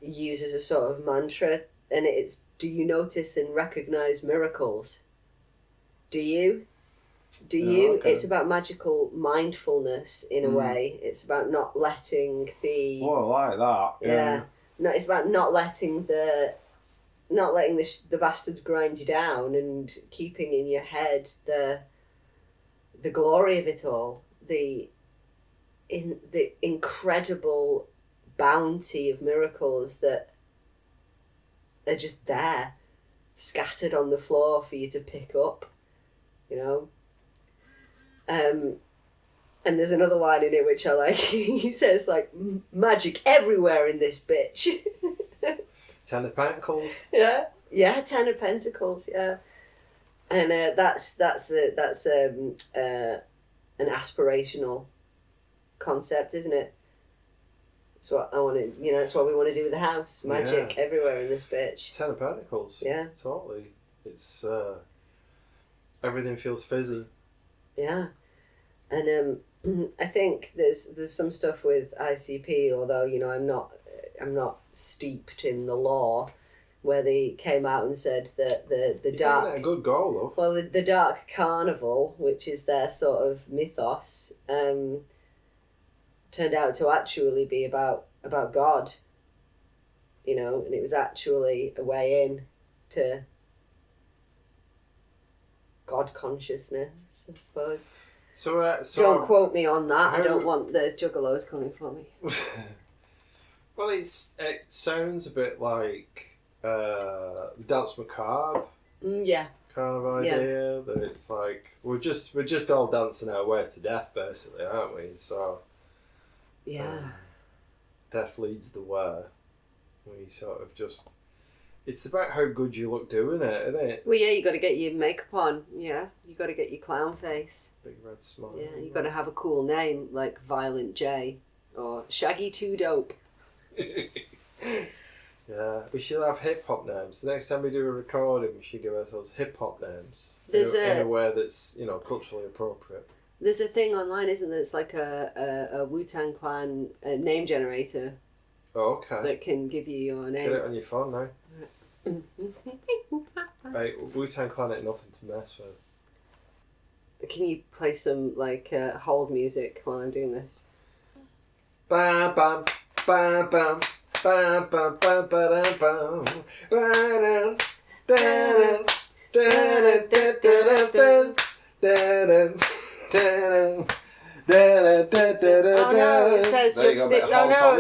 use as a sort of mantra, and it's, do you notice and recognise miracles? Do you? Do you? Okay. It's about magical mindfulness in a way. It's about not letting the... Oh, I like that. Yeah. No, it's about not letting the bastards grind you down and keeping in your head the glory of it all, the incredible bounty of miracles that are just there, scattered on the floor for you to pick up, you know. And there's another line in it which I like. He says like, magic everywhere in this bitch. 10 of Pentacles. Yeah, 10 of Pentacles, yeah. And that's an aspirational concept, isn't it? It's what I want to, you know, it's what we want to do with the house. Magic everywhere in this bitch. 10 of Pentacles. Yeah. Totally. It's, everything feels fizzy. Yeah. And I think there's some stuff with ICP, although, you know, I'm not steeped in the law, where they came out and said that the dark... a good goal, though. Well, the dark carnival, which is their sort of mythos, turned out to actually be about God, you know, and it was actually a way in to God consciousness, I suppose. So don't quote me on that. I don't want the juggalos coming for me. Well, it sounds a bit like Dance Macabre. Yeah. Kind of idea that it's like we're just all dancing our way to death, basically, aren't we? So death leads the way. We sort of just. It's about how good you look doing it, isn't it? Well, yeah, you got to get your makeup on. Yeah, you got to get your clown face. Big red smile. Yeah, you got to have a cool name like Violent J or Shaggy Too Dope. Yeah, we should have hip hop names. The next time we do a recording, we should give ourselves hip hop names. There's in a way that's, you know, culturally appropriate. There's a thing online, isn't there? It's like a Wu-Tang Clan name generator. Oh, okay. That can give you your name. Get it on your phone now. Right, Wu-Tang Clan ain't nothing to mess with. Can you play some like hold music while I'm doing this? Bam bam bam bam bam bam bam bam bam bam bam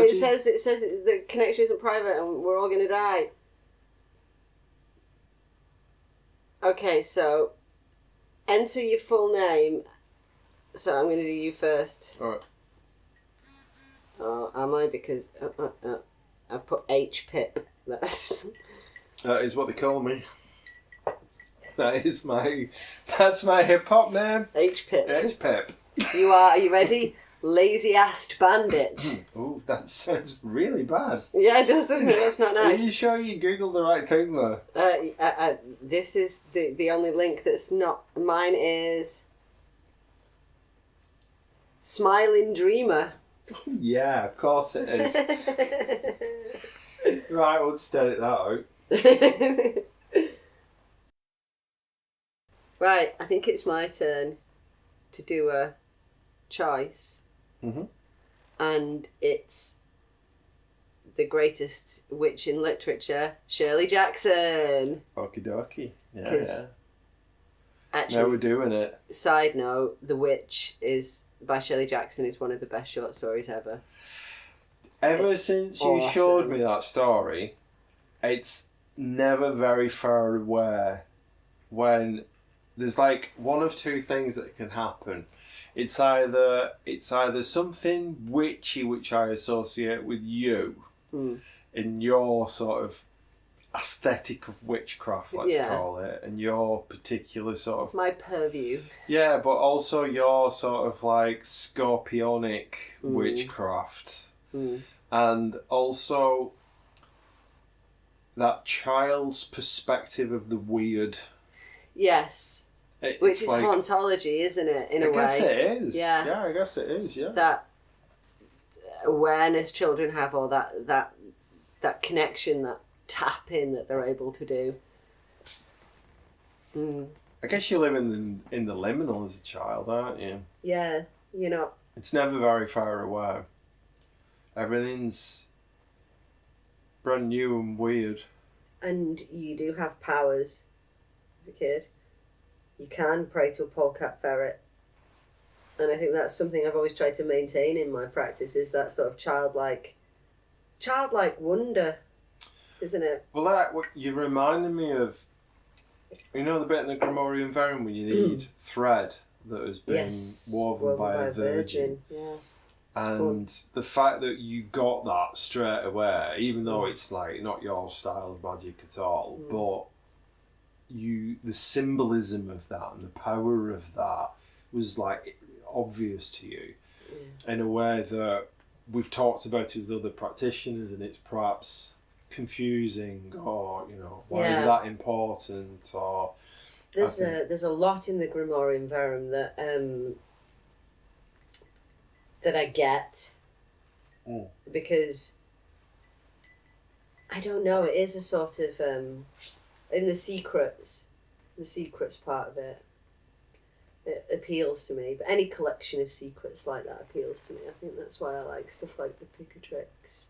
it says it says the connection isn't private and we're all gonna die. Okay, so enter your full name. So I'm going to do you first. Alright. Oh, am I? Because I've put H Pip. That is what they call me. That's my hip hop name. H Pip. H Pip. Are you ready? Lazy-assed bandit. Ooh, that sounds really bad. Yeah, it does, doesn't it? That's not nice. Are you sure you googled the right thing though? This is the only link that's not... Mine is... Smiling Dreamer. Yeah, of course it is. Right, we'll just edit that out. Right, I think it's my turn to do a choice. Mm-hmm. And it's the greatest witch in literature, Shirley Jackson. Okie dokie. Yeah, 'Cause yeah. Actually, Now we're doing it. Side note, The Witch is by Shirley Jackson is one of the best short stories ever. Ever since you showed me that story, it's never very far away when there's like one of two things that can happen. It's either something witchy which I associate with you in your sort of aesthetic of witchcraft, let's call it, and your particular sort of my purview. Yeah, but also your sort of like scorpionic witchcraft. And also that child's perspective of the weird. Yes. Which is like, hauntology, isn't it, in a way? I guess it is. Yeah. Yeah, I guess it is, yeah. That awareness children have, or that connection, that tap in that they're able to do. I guess you live in the liminal as a child, aren't you? Yeah, you know. It's never very far away. Everything's brand new and weird. And you do have powers as a kid. You can pray to a polecat ferret. And I think that's something I've always tried to maintain in my practice, is that sort of childlike wonder, isn't it? Well, you reminded me of, you know, the bit in the Grammarian Verum when you need thread that has been woven by a virgin. Yeah. And the fact that you got that straight away, even though it's like not your style of magic at all, but the symbolism of that and the power of that was like obvious to you in a way that we've talked about it with other practitioners, and it's perhaps confusing, or why is that important, or there's a lot in the Grammarian Verum that I get because I don't know, it is a sort of in the secrets part of it appeals to me, but any collection of secrets like that appeals to me. I think that's why I like stuff like the Picatrix.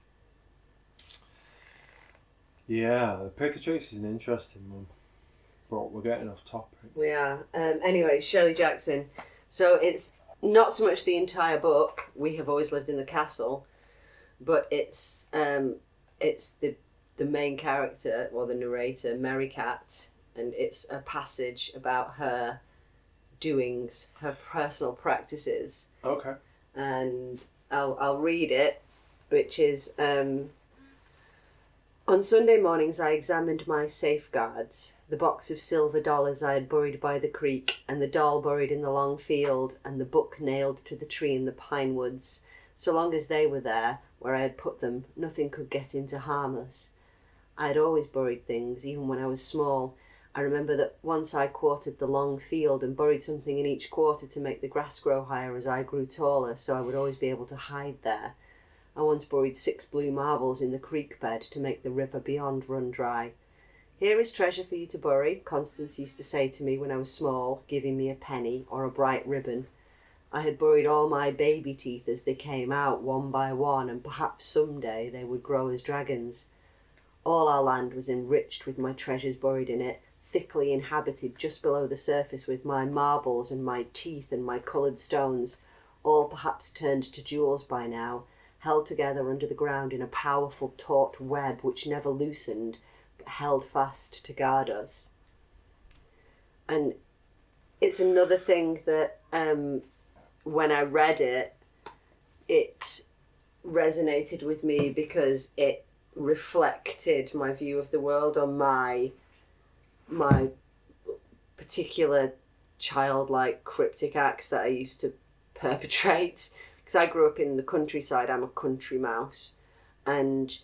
Yeah, the Picatrix is an interesting one, but we're getting off topic. We are. Anyway, Shirley Jackson. So it's not so much the entire book, We Have Always Lived in the Castle, but it's the main character, or the narrator, Mary Cat, and it's a passage about her doings, her personal practices. Okay. And I'll read it, which is, on Sunday mornings I examined my safeguards, the box of silver dollars I had buried by the creek, and the doll buried in the long field, and the book nailed to the tree in the pine woods. So long as they were there, where I had put them, nothing could get in to harm us. I had always buried things, even when I was small. I remember that once I quartered the long field and buried something in each quarter to make the grass grow higher as I grew taller, so I would always be able to hide there. I once buried 6 blue marbles in the creek bed to make the river beyond run dry. Here is treasure for you to bury, Constance used to say to me when I was small, giving me a penny or a bright ribbon. I had buried all my baby teeth as they came out one by one, and perhaps someday they would grow as dragons. All our land was enriched with my treasures buried in it, thickly inhabited just below the surface with my marbles and my teeth and my coloured stones, all perhaps turned to jewels by now, held together under the ground in a powerful taut web which never loosened, but held fast to guard us. And it's another thing that when I read it, it resonated with me because it reflected my view of the world, on my particular childlike cryptic acts that I used to perpetrate. Because I grew up in the countryside, I'm a country mouse, and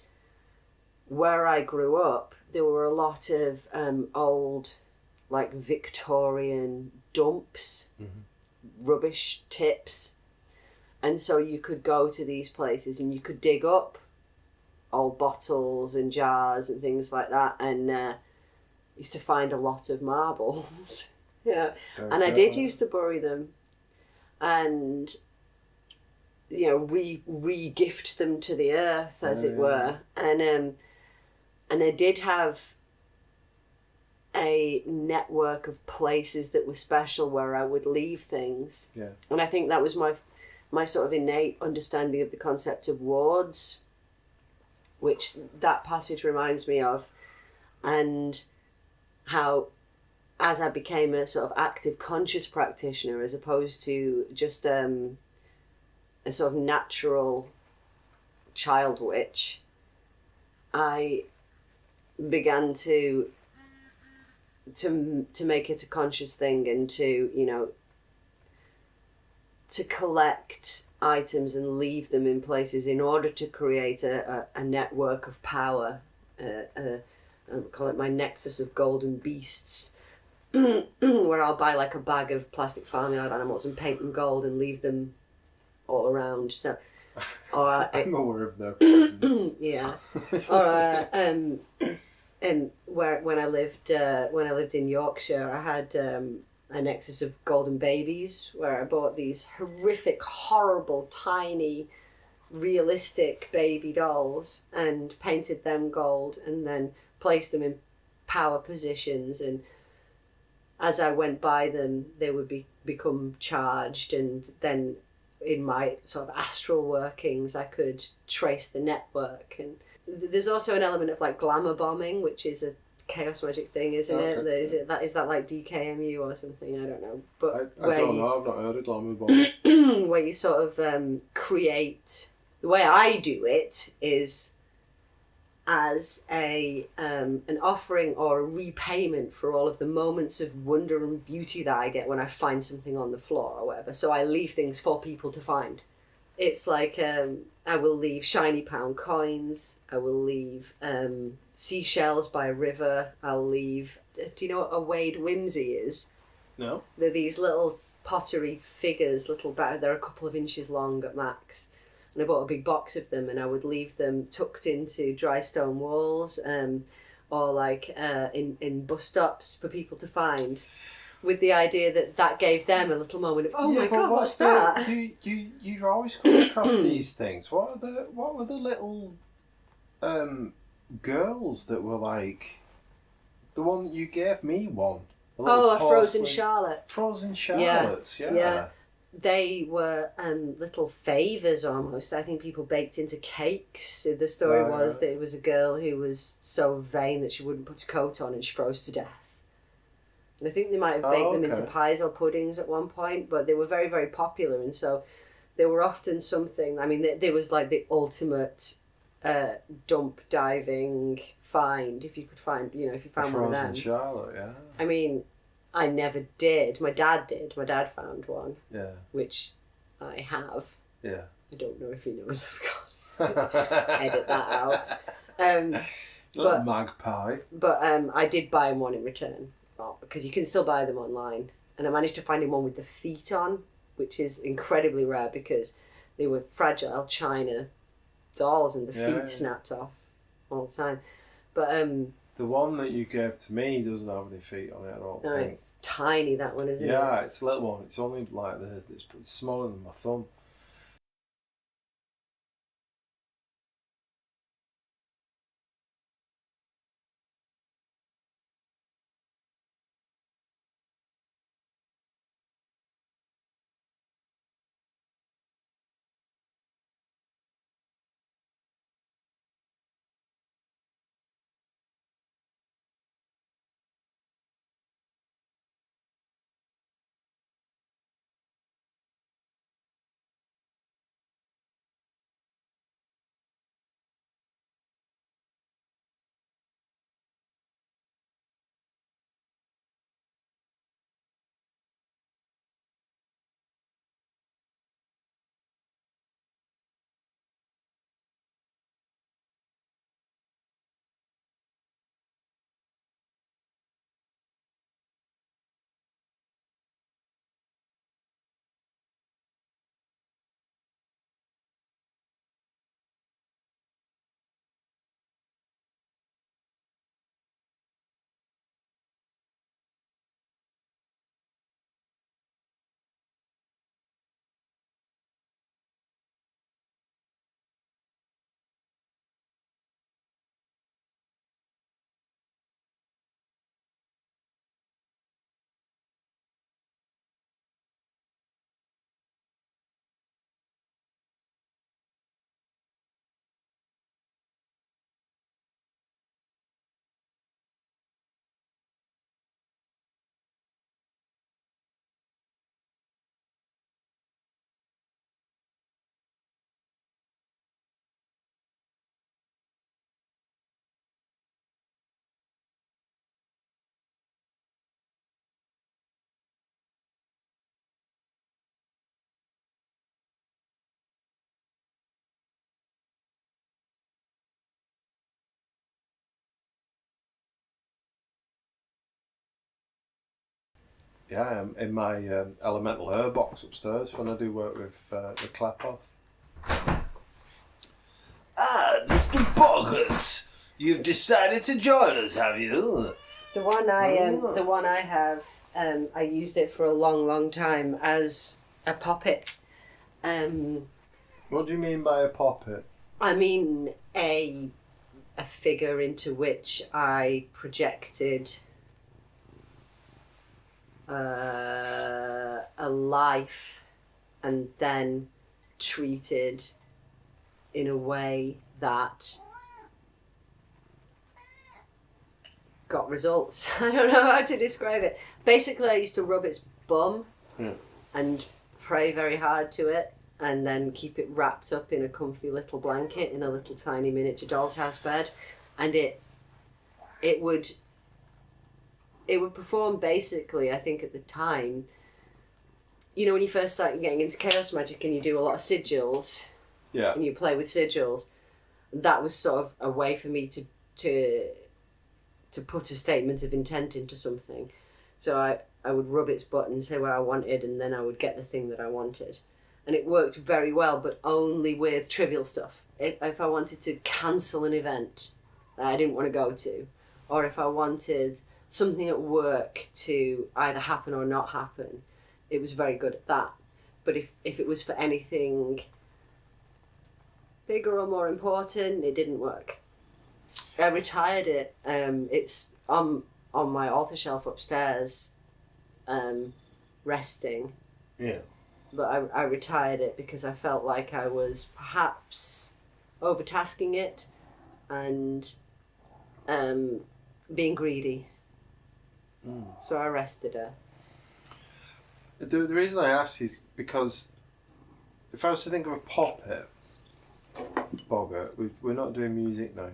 where I grew up, there were a lot of old, like Victorian dumps, rubbish tips, and so you could go to these places and you could dig up old bottles and jars and things like that, and used to find a lot of marbles. Yeah, and I did used to bury them, and re-gift them to the earth, as it were. And I did have a network of places that were special where I would leave things. Yeah. And I think that was my sort of innate understanding of the concept of wards, which that passage reminds me of, and how as I became a sort of active conscious practitioner as opposed to just a sort of natural child witch, I began to make it a conscious thing and to collect items and leave them in places in order to create a network of power. I call it my nexus of golden beasts, where I'll buy like a bag of plastic farmyard animals and paint them gold and leave them all around. So, I'm aware of their presence. Yeah, or where when I lived in Yorkshire, I had a nexus of golden babies where I bought these horrific, horrible, tiny, realistic baby dolls and painted them gold and then placed them in power positions, and as I went by them they would become charged, and then in my sort of astral workings I could trace the network. And there's also an element of like glamour bombing, which is a chaos magic thing, isn't it? Is that like DKMU or something? I don't know. But I don't know. I've not heard of glamour bombing. Where you sort of create. The way I do it is as an offering or a repayment for all of the moments of wonder and beauty that I get when I find something on the floor or whatever. So I leave things for people to find. It's like I will leave shiny pound coins. I will leave seashells by a river. I'll leave. Do you know what a Wade Whimsy is? No. They're these little pottery figures, they're a couple of inches long at max. And I bought a big box of them, and I would leave them tucked into dry stone walls, or like in bus stops for people to find, with the idea that gave them a little moment of my god, what's that? You're always coming across these things. What were the little girls that were like the one that you gave me one? A frozen Charlotte. Frozen Charlottes, yeah. They were little favours almost. I think people baked into cakes. The story was that it was a girl who was so vain that she wouldn't put a coat on and she froze to death. And I think they might have baked them into pies or puddings at one point, but they were very, very popular, and so they were often something. I mean, there was like the ultimate dump diving find, if you could find, if you found one of them. Frozen Charlotte, yeah. I mean, I never did. My dad did. My dad found one. Yeah. Which I have. Yeah. I don't know if he knows I've got. Edit that out. Little magpie. But I did buy him one in return. Because you can still buy them online. And I managed to find him one with the feet on, which is incredibly rare because they were fragile china dolls and the feet snapped off all the time. But the one that you gave to me doesn't have any feet on it at all. No, it's tiny, that one, isn't it? Yeah, it's a little one. It's only like it's smaller than my thumb. Yeah, in my elemental herb box upstairs when I do work with the Klepoth. Ah, Mr. Poppets, you've decided to join us, have you? The one I have, I used it for a long, long time as a poppet. What do you mean by a poppet? I mean a figure into which I projected a life and then treated in a way that got results. I don't know how to describe it. Basically, I used to rub its bum and pray very hard to it, and then keep it wrapped up in a comfy little blanket in a little tiny miniature doll's house bed, and it would perform basically, I think at the time, you know, when you first start getting into chaos magic and you do a lot of sigils, and you play with sigils, that was sort of a way for me to put a statement of intent into something. So I would rub its butt and say what I wanted, and then I would get the thing that I wanted. And it worked very well, but only with trivial stuff. If I wanted to cancel an event that I didn't want to go to, or if I wanted something at work to either happen or not happen, it was very good at that. But if it was for anything bigger or more important, it didn't work. I retired it. It's on my altar shelf upstairs, resting. Yeah. But I retired it because I felt like I was perhaps overtasking it and being greedy. So I rested her. The reason I ask is because if I was to think of a poppet, Boggart, we're not doing music now.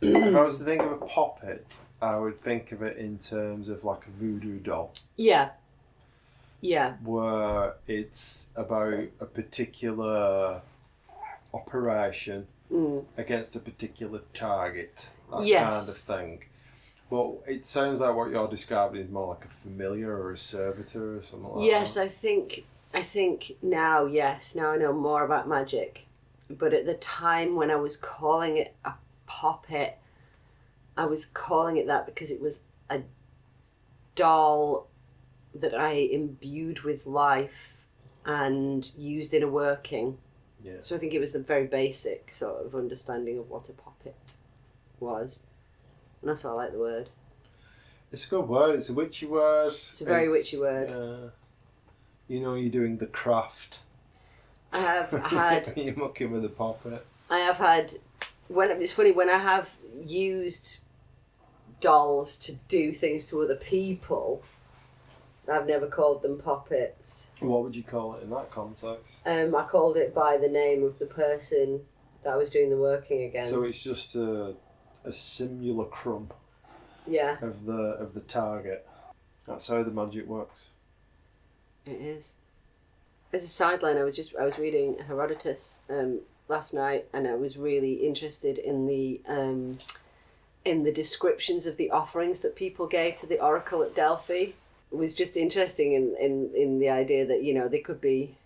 If I was to think of a poppet, I would think of it in terms of like a voodoo doll. Yeah. Yeah. Where it's about a particular operation against a particular target. That kind of thing. But it sounds like what you're describing is more like a familiar or a servitor or something like that. Yes, I think now, now I know more about magic. But at the time when I was calling it a poppet, I was calling it that because it was a doll that I imbued with life and used in a working. Yeah. So I think it was the very basic sort of understanding of what a poppet was. And that's why I like the word. It's a good word. It's a witchy word. It's a very witchy word. You know, you're doing the craft. I have had... You're mucking with the poppet. I have had... It's funny, when I have used dolls to do things to other people, I've never called them poppets. What would you call it in that context? I called it by the name of the person that I was doing the working against. So it's just a simulacrum of the target. That's how the magic works. It is. As a sideline, I was reading Herodotus last night, and I was really interested in the descriptions of the offerings that people gave to the oracle at Delphi. It was just interesting in the idea that, you know, they could be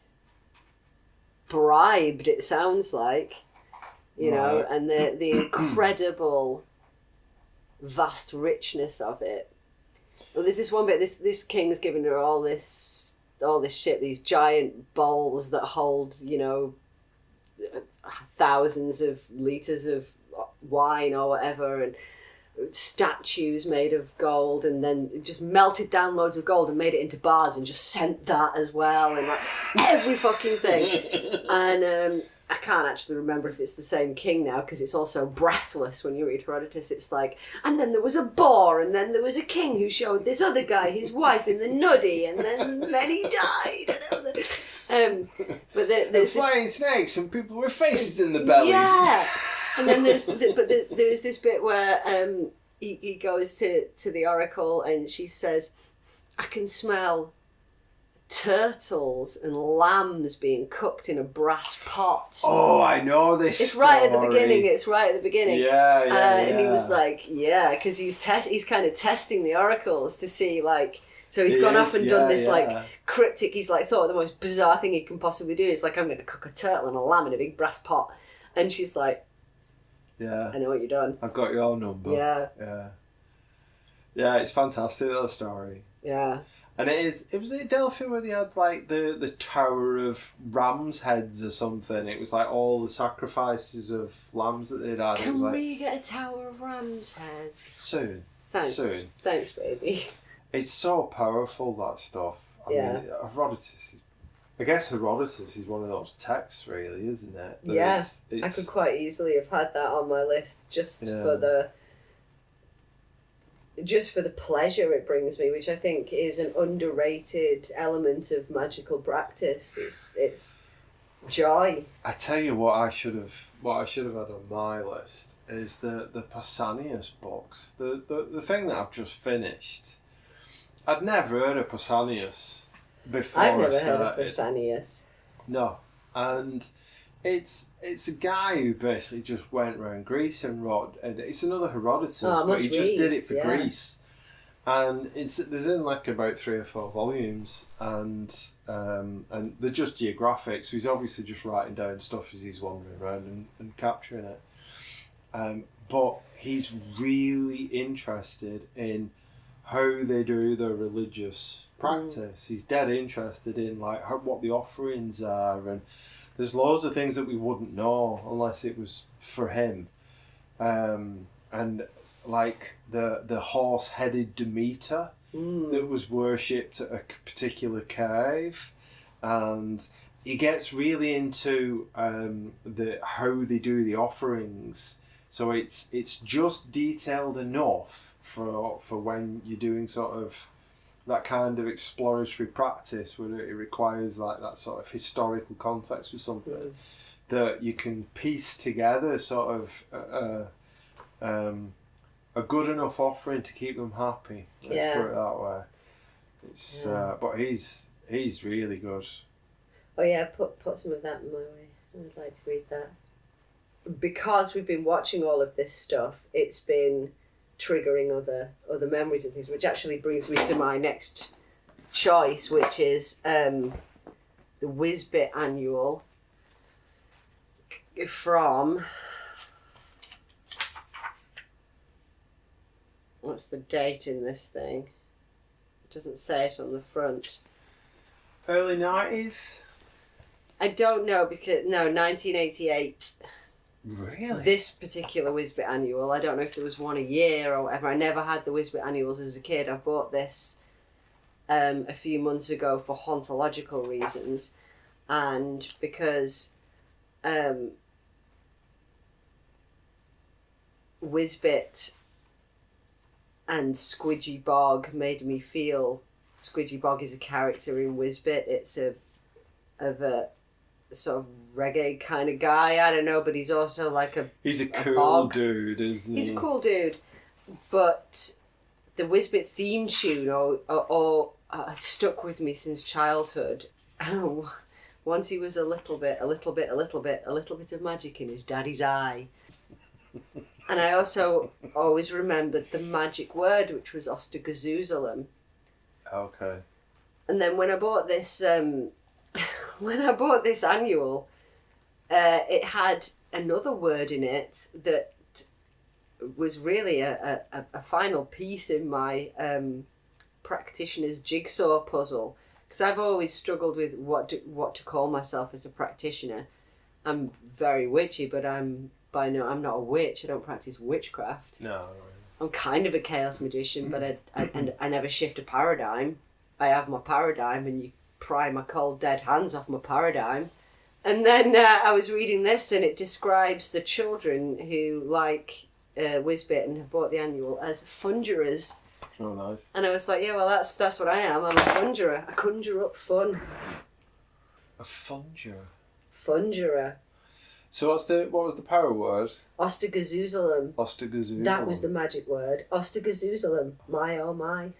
bribed, it sounds like, you know, and the incredible vast richness of it. Well, there's this one bit, this king's given her all this shit, these giant bowls that hold, you know, thousands of litres of wine or whatever, and statues made of gold, and then just melted down loads of gold and made it into bars and just sent that as well, and like every fucking thing. And I can't actually remember if it's the same king now, because it's also breathless when you read Herodotus. It's like, and then there was a boar, and then there was a king who showed this other guy his wife in the nuddy, and then he died. But there's flying snakes and people with faces in the bellies. Yeah. And then there's this bit where he goes to the oracle, and she says, "I can smell turtles and lambs being cooked in a brass pot. Oh, I know this. It's right at the beginning. It's right at the beginning. Yeah, yeah. And he was like, yeah, because he's kind of testing the oracles to see, like, so he's gone off and done this like cryptic. He's like thought the most bizarre thing he can possibly do is like, I'm going to cook a turtle and a lamb in a big brass pot, and she's like, yeah, I know what you're done. I've got your number. Yeah, yeah, yeah. It's fantastic, that story. Yeah. And it was at Delphi where they had like the tower of ram's heads or something. It was like all the sacrifices of lambs that they'd had. Can it was we get a tower of ram's heads? Soon. Thanks. Soon. Thanks, baby. It's so powerful, that stuff. I mean, Herodotus. I guess Herodotus is one of those texts, really, isn't it? That yeah, it's, I could quite easily have had that on my list just for the pleasure it brings me, which I think is an underrated element of magical practice. It's joy. I tell you what I should have had on my list is the Pausanias books. The thing that I've just finished. I'd never heard of Pausanias before. I've never heard of Pausanias. No, and it's a guy who basically just went around Greece and wrote. And it's another Herodotus, but he just did it for Greece. And there's in like about 3 or 4 volumes, and they're just geographic. So he's obviously just writing down stuff as he's wandering around and capturing it. But he's really interested in how they do their religious practice. He's dead interested in like what the offerings are, and there's loads of things that we wouldn't know unless it was for him. And like the horse-headed Demeter that was worshipped at a particular cave, and he gets really into how they do the offerings. So it's just detailed enough for when you're doing sort of that kind of exploratory practice where it requires like that sort of historical context or something that you can piece together sort of a good enough offering to keep them happy. Let's put it that way. It's but he's really good. Oh yeah, put some of that in my way. I'd like to read that. Because we've been watching all of this stuff, it's been triggering other memories and things, which actually brings me to my next choice, which is the Wizbit annual from, what's the date in this thing? It doesn't say it on the front. Early 90s? I don't know, because 1988. Really? This particular Wizbit annual, I don't know if there was one a year or whatever. I never had the Wizbit annuals as a kid. I bought this a few months ago for hauntological reasons, and because Wizbit and Squidgy Bog made me feel. Squidgy Bog is a character in Wizbit. It's of a sort of reggae kind of guy. I don't know, but he's also like he's a cool dude, isn't he? He's a cool dude, but the Wizbit theme tune stuck with me since childhood. Once he was a little bit of magic in his daddy's eye. And I also always remembered the magic word, which was Ostagazoozalam. Okay. And then when I bought this annual, it had another word in it that was really a final piece in my practitioner's jigsaw puzzle. Because I've always struggled with what to call myself as a practitioner. I'm very witchy, but I'm not a witch. I don't practice witchcraft. No. I'm kind of a chaos magician, but I never shift a paradigm. I have my paradigm, and you pry my cold dead hands off my paradigm. And then I was reading this, and it describes the children who like Wizbit and have bought the annual as fungerers. Oh, nice. And I was like, yeah, well, that's what I am. I'm a fungerer. I conjure up fun. A fungerer. Fungerer. So what was the power word? Ostagazoozalam. Ostagazoozalam. That was the magic word. Ostagazoozalam. My oh my.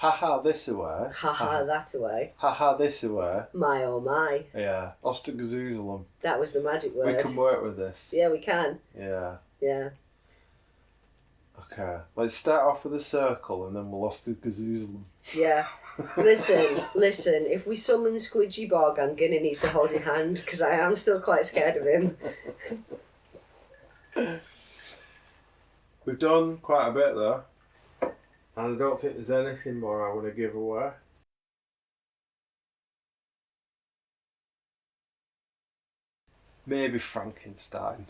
Haha, this away. Haha, that away. Haha, this away. My oh my. Yeah. Ostagazuzalum. That was the magic word. We can work with this. Yeah, we can. Yeah. Yeah. Okay. Let's start off with a circle and then we'll Ostagazuzalum. Yeah. Listen, if we summon Squidgy Bog, I'm going to need to hold your hand because I am still quite scared of him. We've done quite a bit though. And I don't think there's anything more I want to give away. Maybe Frankenstein.